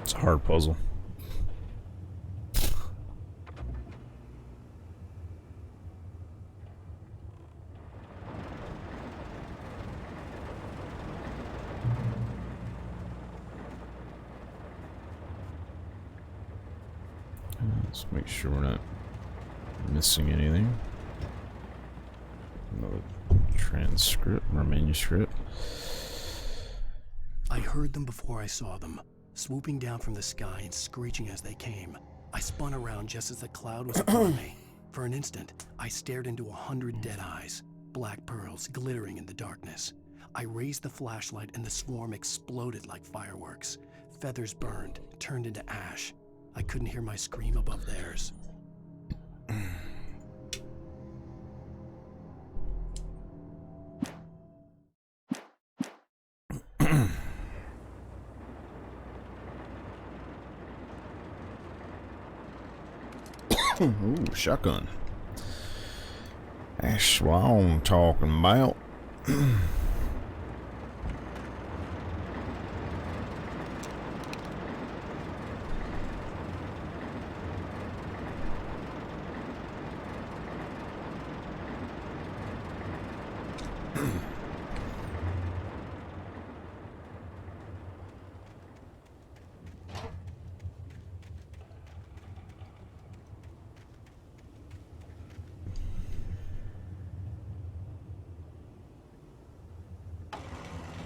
It's a hard puzzle. Let's make sure we're not missing anything. Another transcript or manuscript. I heard them before I saw them, swooping down from the sky and screeching as they came. I spun around just as the cloud was upon me. For an instant, I stared into 100 dead eyes, black pearls glittering in the darkness. I raised the flashlight and the swarm exploded like fireworks. Feathers burned, turned into ash. I couldn't hear my scream above theirs. Ooh, shotgun. That's what I'm talking about.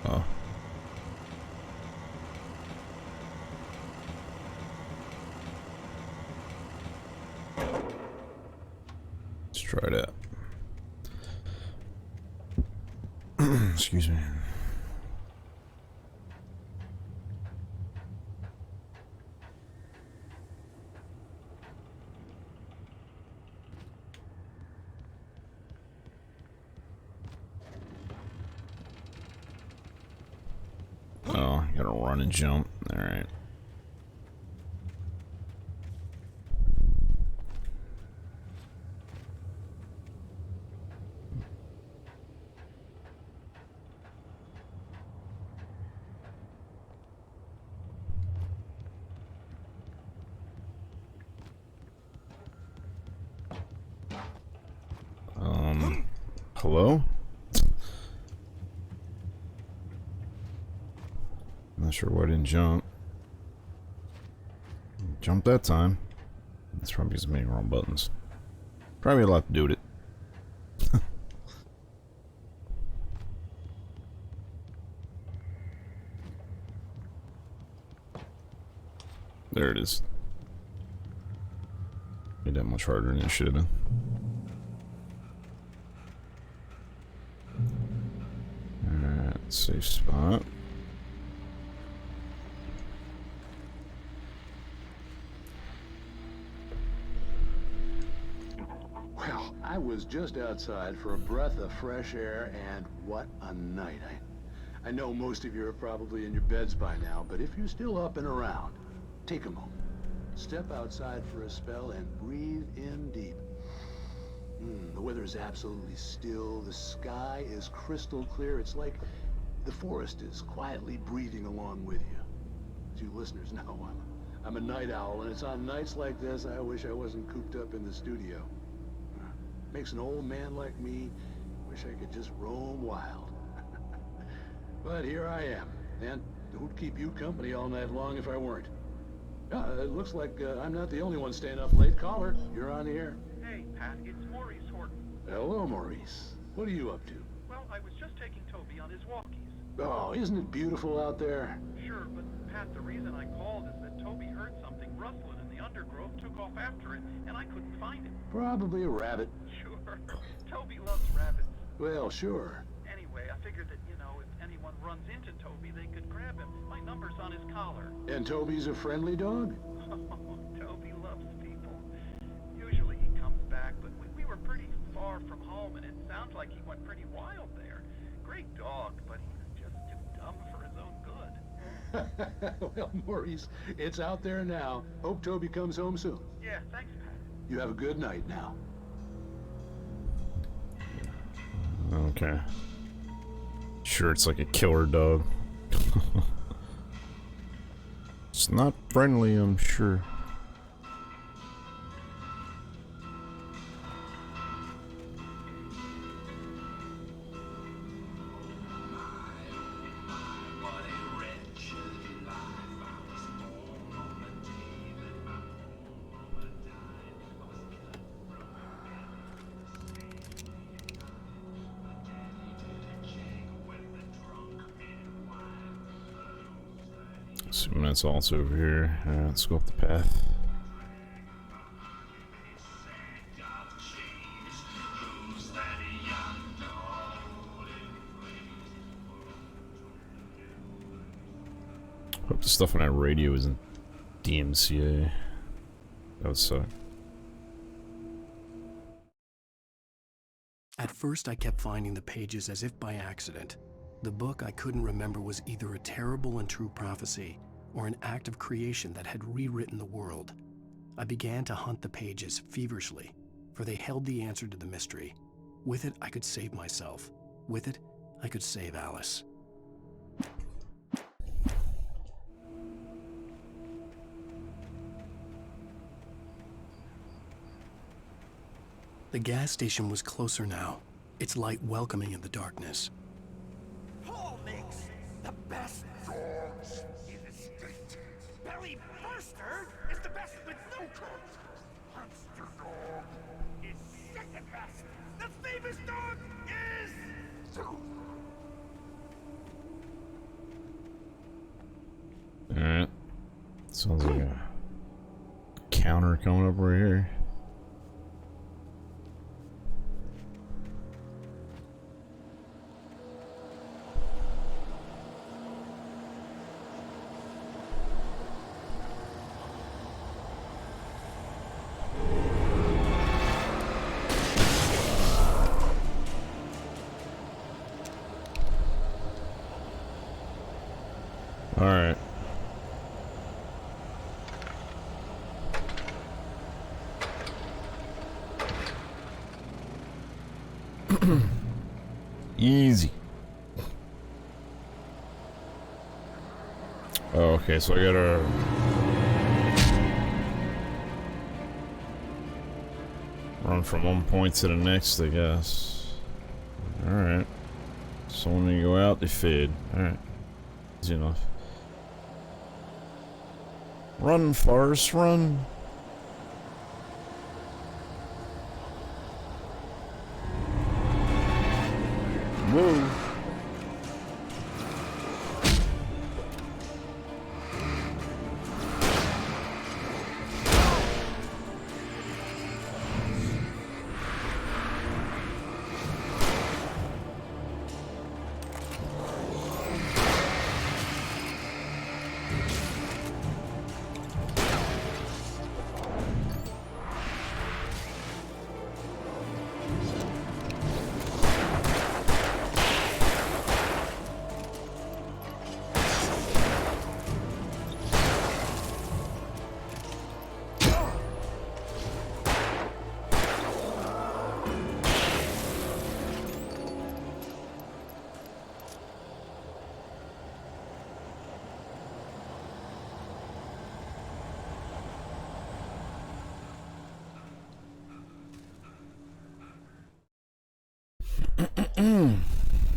Oh. Let's try that. Excuse me. Oh, gotta run and jump. Alright. Hello? Not sure why I didn't jump. Jump that time. That's probably because I'm hitting wrong buttons. Probably a lot to do with it. There it is. Made that much harder than it should have been. Alright, safe spot. Well, I was just outside for a breath of fresh air, and what a night. I know most of you are probably in your beds by now, but if you're still up and around, take a moment. Step outside for a spell and breathe in deep. The weather is absolutely still. The sky is crystal clear. It's like the forest is quietly breathing along with you. As you listeners know, I'm a night owl, and it's on nights like this I wish I wasn't cooped up in the studio. Makes an old man like me wish I could just roam wild. But here I am, and who'd keep you company all night long if I weren't? It looks like I'm not the only one staying up late. Caller, you're on the air. Hey, Pat, it's Maurice Horton. Hello, Maurice. What are you up to? Well, I was just taking Toby on his walkies. Oh, isn't it beautiful out there? Sure, but Pat, the reason I called is that Toby heard something rustling in the undergrowth took off after it, and I couldn't find him. Probably a rabbit. Sure. Toby loves rabbits. Well, sure. Anyway, I figured that, you know, if anyone runs into Toby, they could grab him. My number's on his collar. And Toby's a friendly dog? Toby loves people. Usually he comes back, but we were pretty far from home, and it sounds like he went pretty wild there. Great dog, but he was just too dumb for his own good. Well, Maurice, it's out there now. Hope Toby comes home soon. Yeah, thanks, Pat. You have a good night now. Okay. Sure, it's like a killer dog. It's not friendly, I'm sure. Assuming that's also over here. Alright, let's go up the path. Hope the stuff on that radio isn't DMCA. That would suck. At first, I kept finding the pages as if by accident. The book I couldn't remember was either a terrible and true prophecy or an act of creation that had rewritten the world. I began to hunt the pages feverishly, for they held the answer to the mystery. With it, I could save myself. With it, I could save Alice. The gas station was closer now, its light welcoming in the darkness. Paul makes the best dogs in the state. Belly Burster is the best with no coat. Monster Dog is second best. The famous dog is... Alright. Sounds like a counter coming up right here. Alright. Easy. Oh, okay, so I gotta... run from one point to the next, I guess. Alright. So when they go out, they fade. Alright. Easy enough. Run, Forrest, run! Whoa!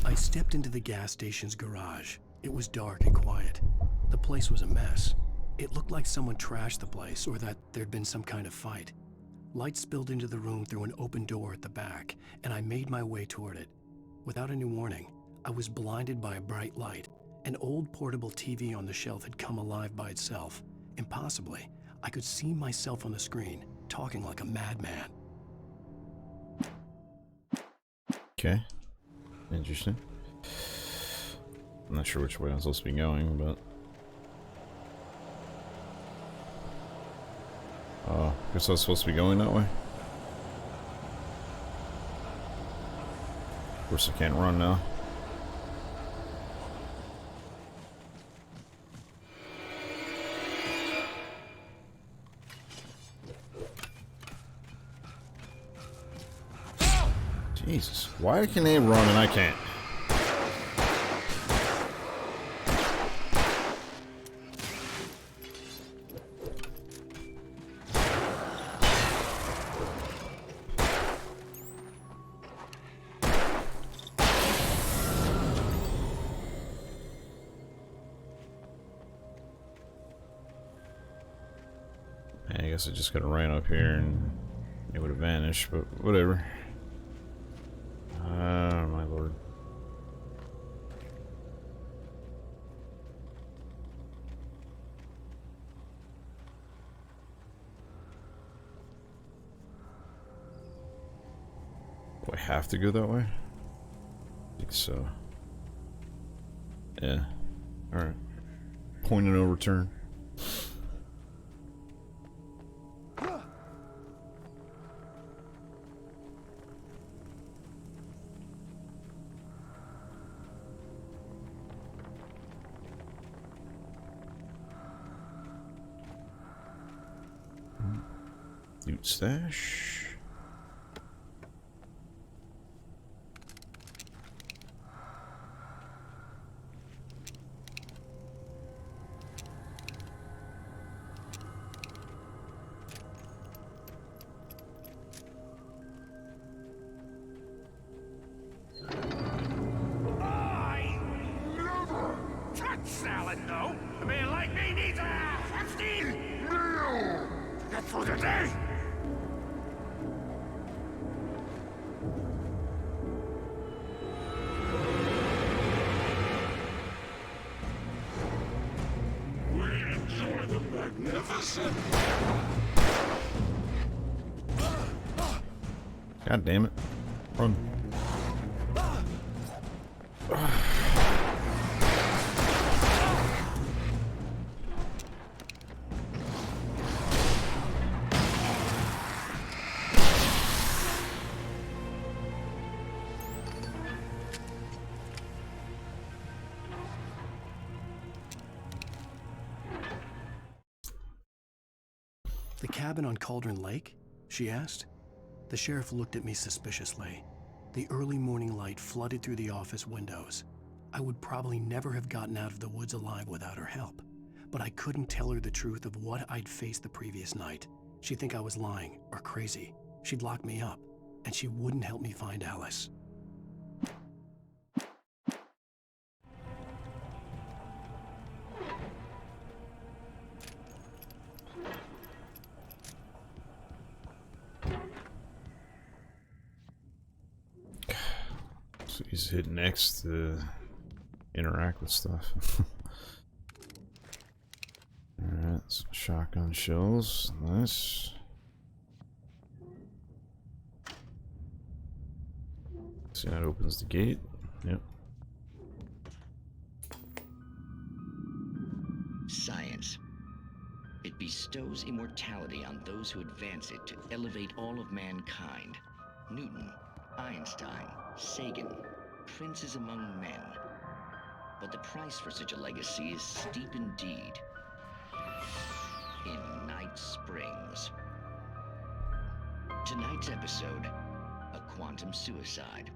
I stepped into the gas station's garage. It was dark and quiet. The place was a mess. It looked like someone trashed the place or that there'd been some kind of fight. Light spilled into the room through an open door at the back, and I made my way toward it. Without any warning, I was blinded by a bright light. An old portable TV on the shelf had come alive by itself. Impossibly, I could see myself on the screen, talking like a madman. Okay. Interesting. I'm not sure which way I'm supposed to be going, but... guess I was supposed to be going that way. Of course I can't run now. Jesus, why can they run and I can't? I guess I just gotta run up here and it would have vanished, but whatever. My lord. Do I have to go that way? I think so. Yeah. Alright. Point and no return. Loot stash. I never touch salad, no. A man like me needs a hefty meal to get through the day. Magnificent. God damn it. Run. The cabin on Cauldron Lake? She asked. The sheriff looked at me suspiciously. The early morning light flooded through the office windows. I would probably never have gotten out of the woods alive without her help, but I couldn't tell her the truth of what I'd faced the previous night. She'd think I was lying or crazy. She'd lock me up, and she wouldn't help me find Alice. So he's hitting X to interact with stuff. Alright, some shotgun shells. Nice. See, that opens the gate. Yep. Science. It bestows immortality on those who advance it to elevate all of mankind. Newton, Einstein, Sagan, princes among men. But the price for such a legacy is steep indeed. In Night Springs. Tonight's episode, a quantum suicide.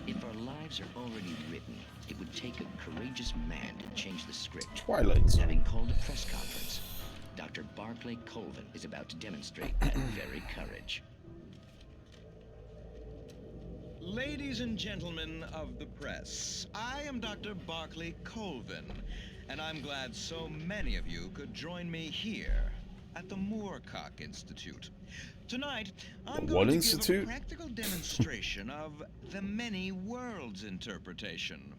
If our lives are already written, it would take a courageous man to change the script. Twilight Zone. Having called a press conference, Dr. Barclay Colvin is about to demonstrate that very courage. Ladies and gentlemen of the press, I am Dr. Barclay Colvin, and I'm glad so many of you could join me here at the Moorcock Institute. Tonight, I'm going to give a practical demonstration of the many worlds interpretation.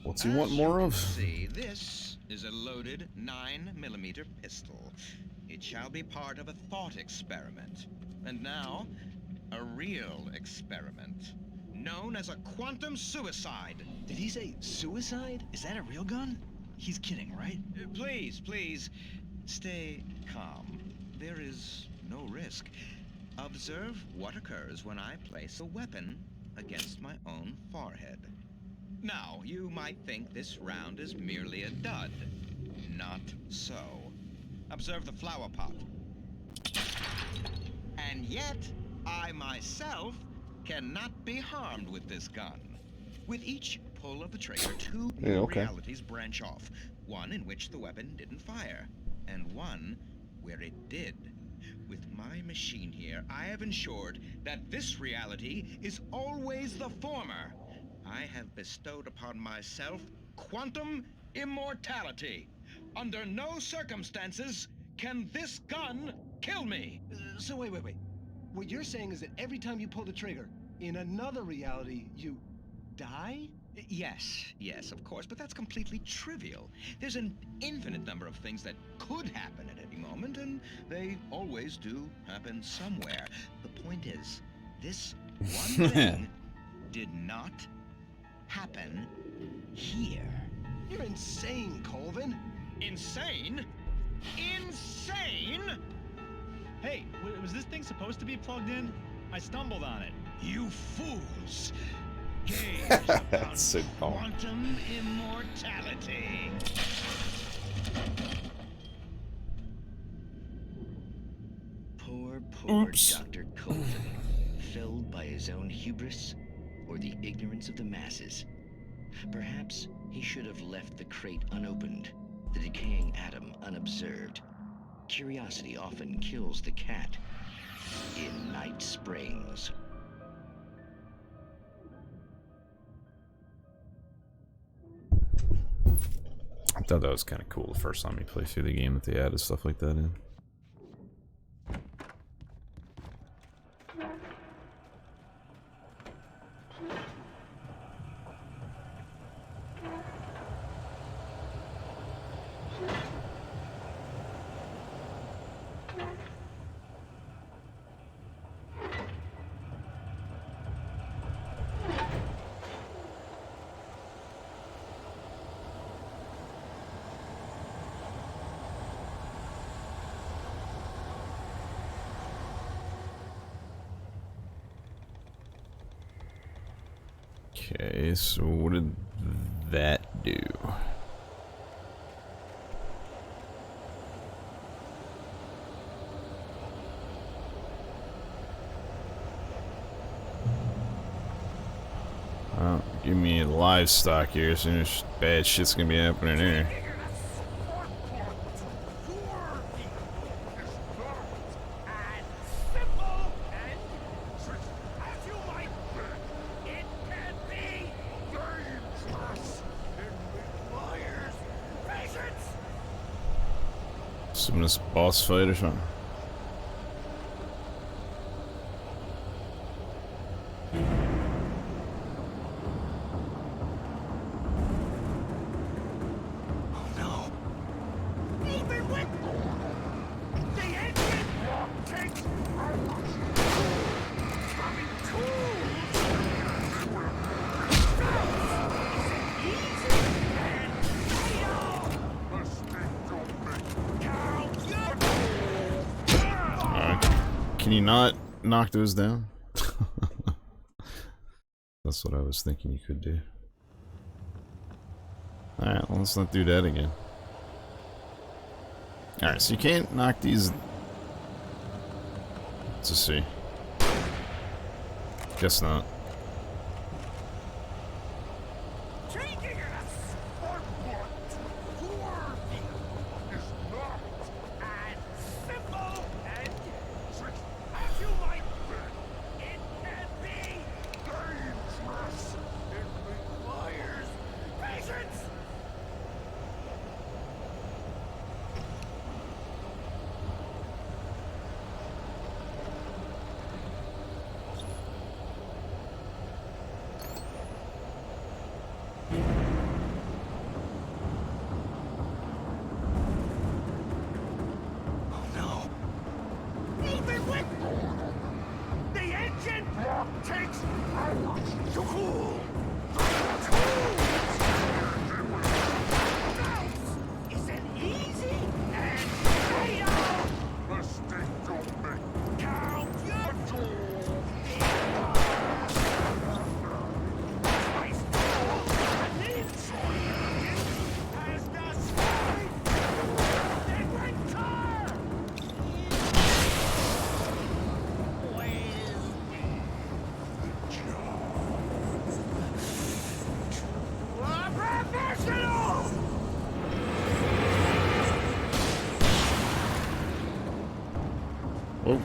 What's he want more of? See, this is a loaded 9mm pistol. It shall be part of a thought experiment. And now, a real experiment. Known as a quantum suicide. Did he say suicide? Is that a real gun? He's kidding, right? Please, please, stay calm. There is no risk. Observe what occurs when I place a weapon against my own forehead. Now, you might think this round is merely a dud. Not so. Observe the flower pot. And yet, I myself cannot be harmed with this gun. With each pull of the trigger, two realities branch off. One in which the weapon didn't fire, and one where it did. With my machine here, I have ensured that this reality is always the former. I have bestowed upon myself quantum immortality. Under no circumstances can this gun kill me. So wait. What you're saying is that every time you pull the trigger, in another reality, you die? Yes, of course, but that's completely trivial. There's an infinite number of things that could happen at any moment, and they always do happen somewhere. The point is, this one thing did not happen here. You're insane, Colvin. Insane? Insane? Hey, was this thing supposed to be plugged in? I stumbled on it. You fools! Gaze That's so dumb. quantum immortality. Poor Oops. Dr. Colvin, felled by his own hubris or the ignorance of the masses. Perhaps he should have left the crate unopened, the decaying atom unobserved. Curiosity often kills the cat in Night Springs. I thought that was kind of cool the first time you play through the game that they added stuff like that in. Okay, so what did that do? Give me livestock here, so there's bad shit's gonna be happening here. Some of this boss fight or something. Can you not knock those down? That's what I was thinking you could do. Alright, well, let's not do that again. Alright, so you can't knock these... Let's just see. Guess not. Too cool! Is it easy and fatal? Mistake don't make. Count your tools! My soul, an insolent, has destroyed the winter! Professional! Whoa.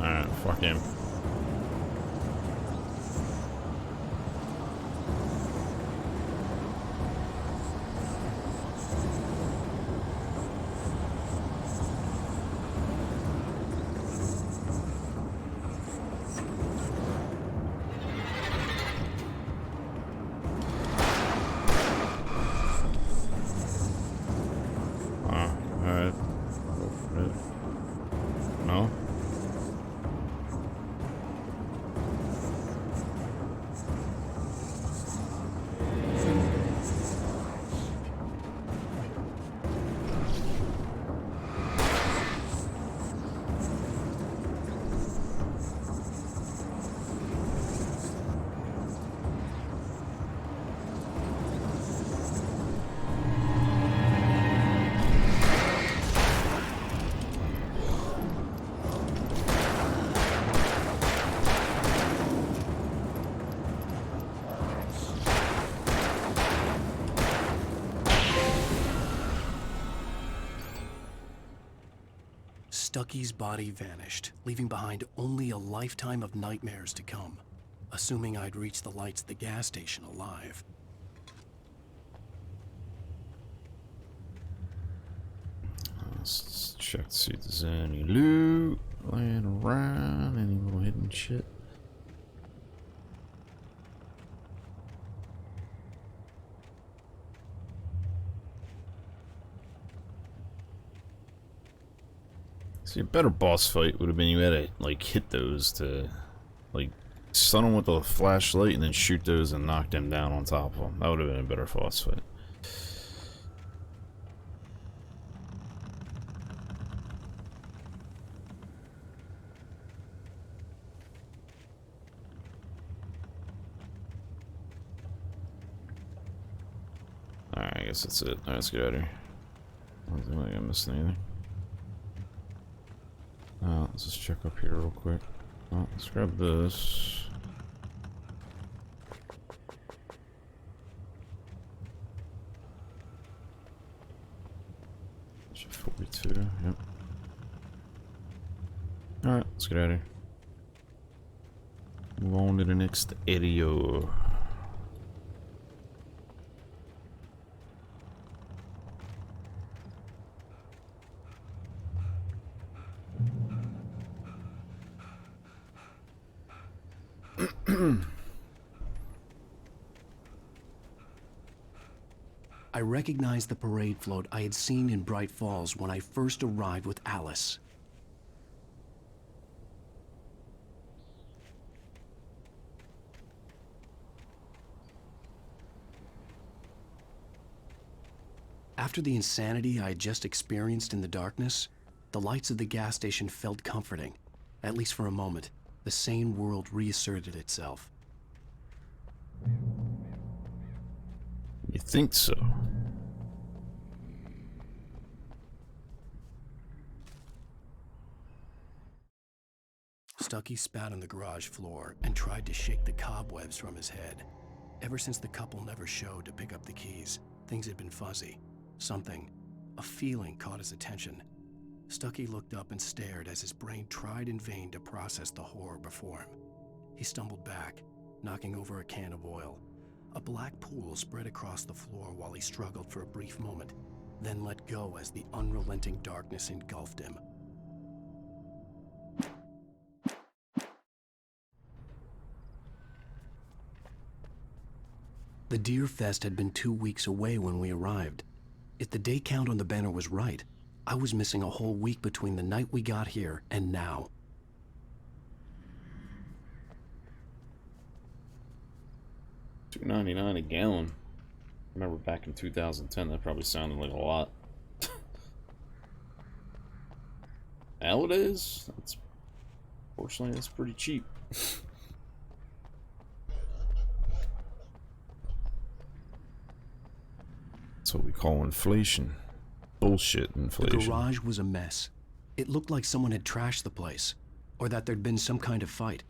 Alright, fuck him. Alright. No? Stucky's body vanished, leaving behind only a lifetime of nightmares to come, assuming I'd reach the lights at the gas station alive. Let's check to see if there's any loot laying around, any little hidden shit. See, a better boss fight would have been you had to like hit those to like stun them with the flashlight and then shoot those and knock them down on top of them. That would have been a better boss fight. Alright, I guess that's it. Alright, let's get out of here. I don't think I'm missing anything. Let's just check up here real quick. Oh, let's grab this. Should 42, yep. Alright, let's get out of here. Move on to the next area. I recognized the parade float I had seen in Bright Falls when I first arrived with Alice. After the insanity I had just experienced in the darkness, the lights of the gas station felt comforting. At least for a moment, the sane world reasserted itself. You think so? Stucky spat on the garage floor and tried to shake the cobwebs from his head. Ever since the couple never showed to pick up the keys, things had been fuzzy. Something, a feeling caught his attention. Stucky looked up and stared as his brain tried in vain to process the horror before him. He stumbled back, knocking over a can of oil. A black pool spread across the floor while he struggled for a brief moment, then let go as the unrelenting darkness engulfed him. The Deer Fest had been 2 weeks away when we arrived. If the day count on the banner was right, I was missing a whole week between the night we got here and now. $2.99 a gallon. I remember back in 2010, that probably sounded like a lot. Nowadays, fortunately, that's pretty cheap. That's what we call inflation. Bullshit inflation. The garage was a mess. It looked like someone had trashed the place, or that there'd been some kind of fight.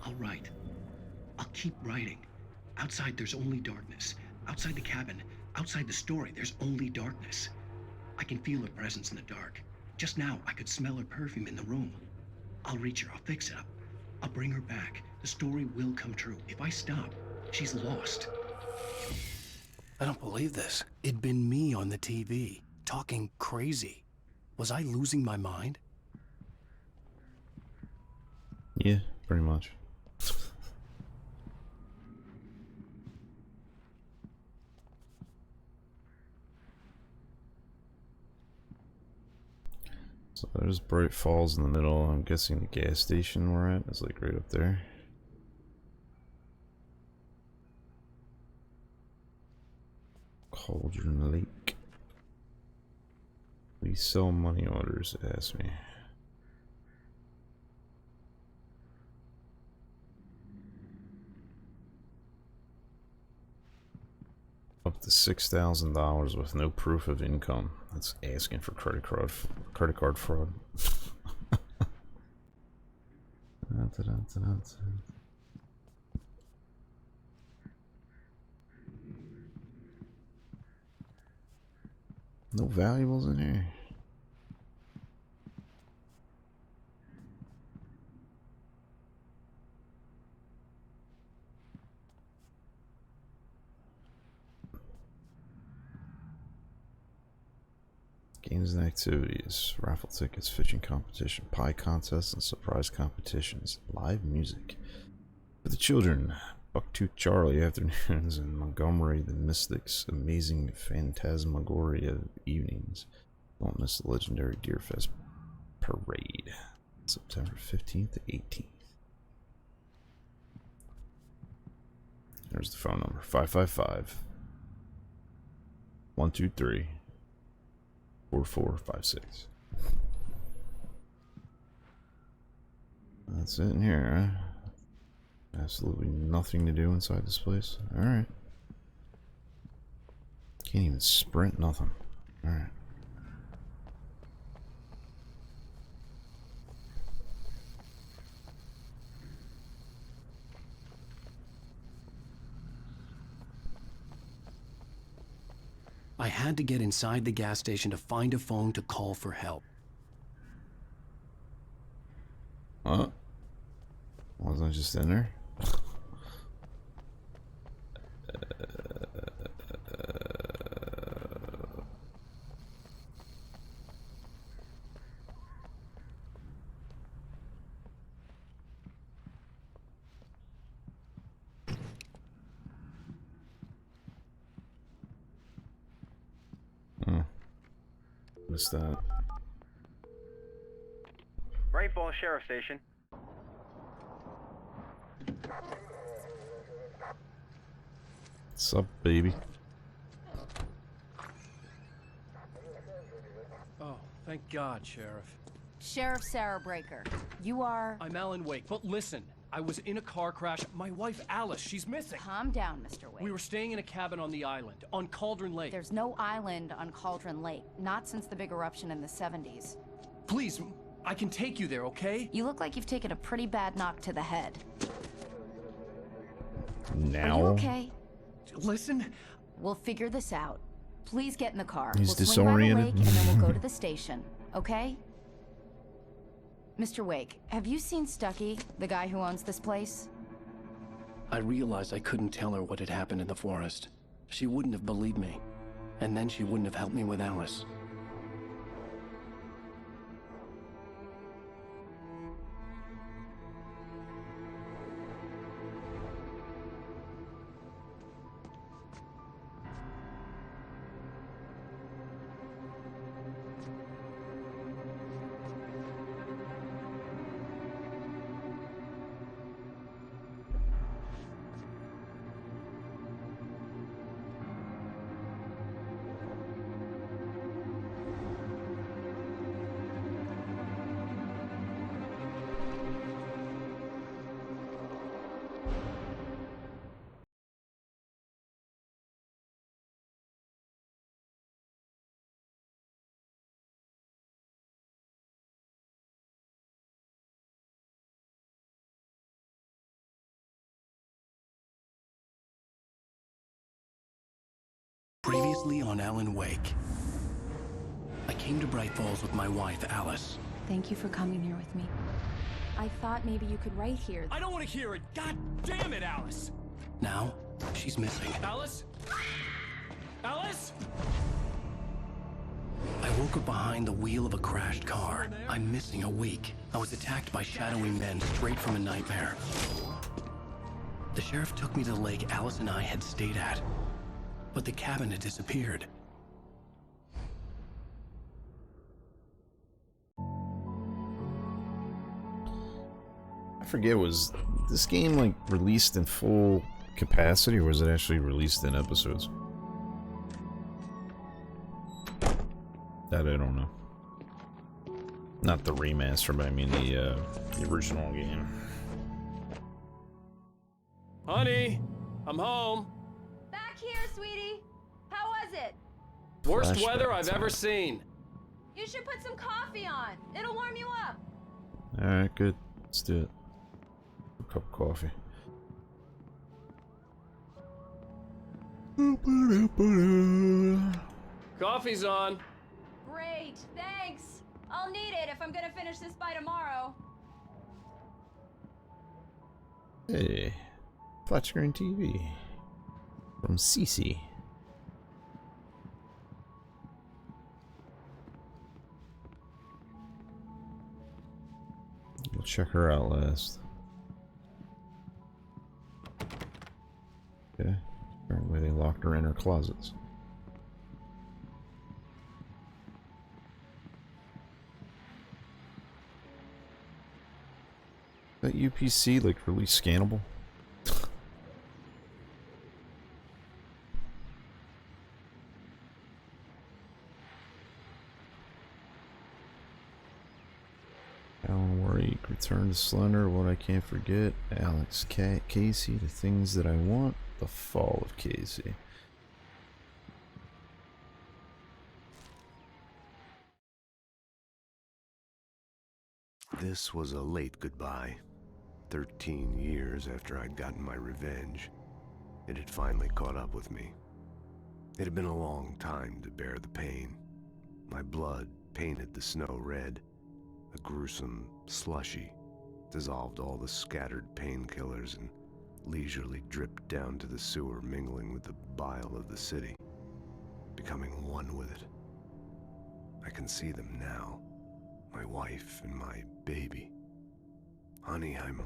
I'll write. I'll keep writing. Outside, there's only darkness. Outside the cabin, outside the story, there's only darkness. I can feel her presence in the dark. Just now, I could smell her perfume in the room. I'll reach her. I'll fix it up. I'll bring her back. The story will come true. If I stop, she's lost. I don't believe this. It'd been me on the TV, talking crazy. Was I losing my mind? Yeah, pretty much. So there's Bright Falls in the middle. I'm guessing the gas station we're at is like right up there. Cauldron Lake. We sell money orders, it asks me. Up to $6,000 with no proof of income. That's asking for credit card fraud. No valuables in here. Games and activities, raffle tickets, fishing competition, pie contests, and surprise competitions. Live music for the children. Bucktooth Charlie afternoons and Montgomery the Mystics amazing phantasmagoria evenings. Don't miss the legendary Deerfest parade, September 15th to 18th. There's the phone number: 555-123-4456. That's it in here, huh? Absolutely nothing to do inside this place. Alright. Can't even sprint, nothing. Alright. I had to get inside the gas station to find a phone to call for help. Huh? Wasn't I just in there? Missed that. Bright Falls Sheriff Station. What's up, baby? Oh, thank God, Sheriff. Sheriff Sarah Breaker, you are... I'm Alan Wake, but listen, I was in a car crash. My wife, Alice, she's missing. Calm down, Mr. Wake. We were staying in a cabin on the island, on Cauldron Lake. There's no island on Cauldron Lake, not since the big eruption in the 70s. Please, I can take you there, okay? You look like you've taken a pretty bad knock to the head. Now? Are you okay? Listen. We'll figure this out. Please get in the car. He's We'll swing by the disoriented. lake and then we'll go to the station, okay? Mr. Wake, have you seen Stucky, the guy who owns this place? I realized I couldn't tell her what had happened in the forest. She wouldn't have believed me. And then she wouldn't have helped me with Alice. Previously on Alan Wake. I came to Bright Falls with my wife, Alice. Thank you for coming here with me. I thought maybe you could write here. I don't want to hear it. God damn it, Alice. Now, she's missing. Alice? Alice? I woke up behind the wheel of a crashed car. I'm missing a week. I was attacked by shadowy men straight from a nightmare. The sheriff took me to the lake Alice and I had stayed at. But the cabin had disappeared. I forget, was this game like released in full capacity or was it actually released in episodes? That I don't know. Not the remaster, but I mean the original game. Honey, I'm home. Back here, sweetie. How was it? Worst Flashbacks. weather I've ever seen. You should put some coffee on. It'll warm you up. Alright, good. Let's do it. A cup of coffee. Coffee's on. Great, thanks. I'll need it if I'm gonna finish this by tomorrow. Hey, flat screen TV from Cece. We'll check her out last. Okay, apparently they locked her in her closets. That UPC like really scannable? Alan Wake, Return to Slender, What I Can't Forget, Alex Casey, The Things That I Want, The Fall of Casey. This was a late goodbye. 13 years after I'd gotten my revenge, it had finally caught up with me. It had been a long time to bear the pain. My blood painted the snow red. A gruesome slushy dissolved all the scattered painkillers and leisurely dripped down to the sewer, mingling with the bile of the city, becoming one with it. I can see them now, my wife and my baby. Honey, I'm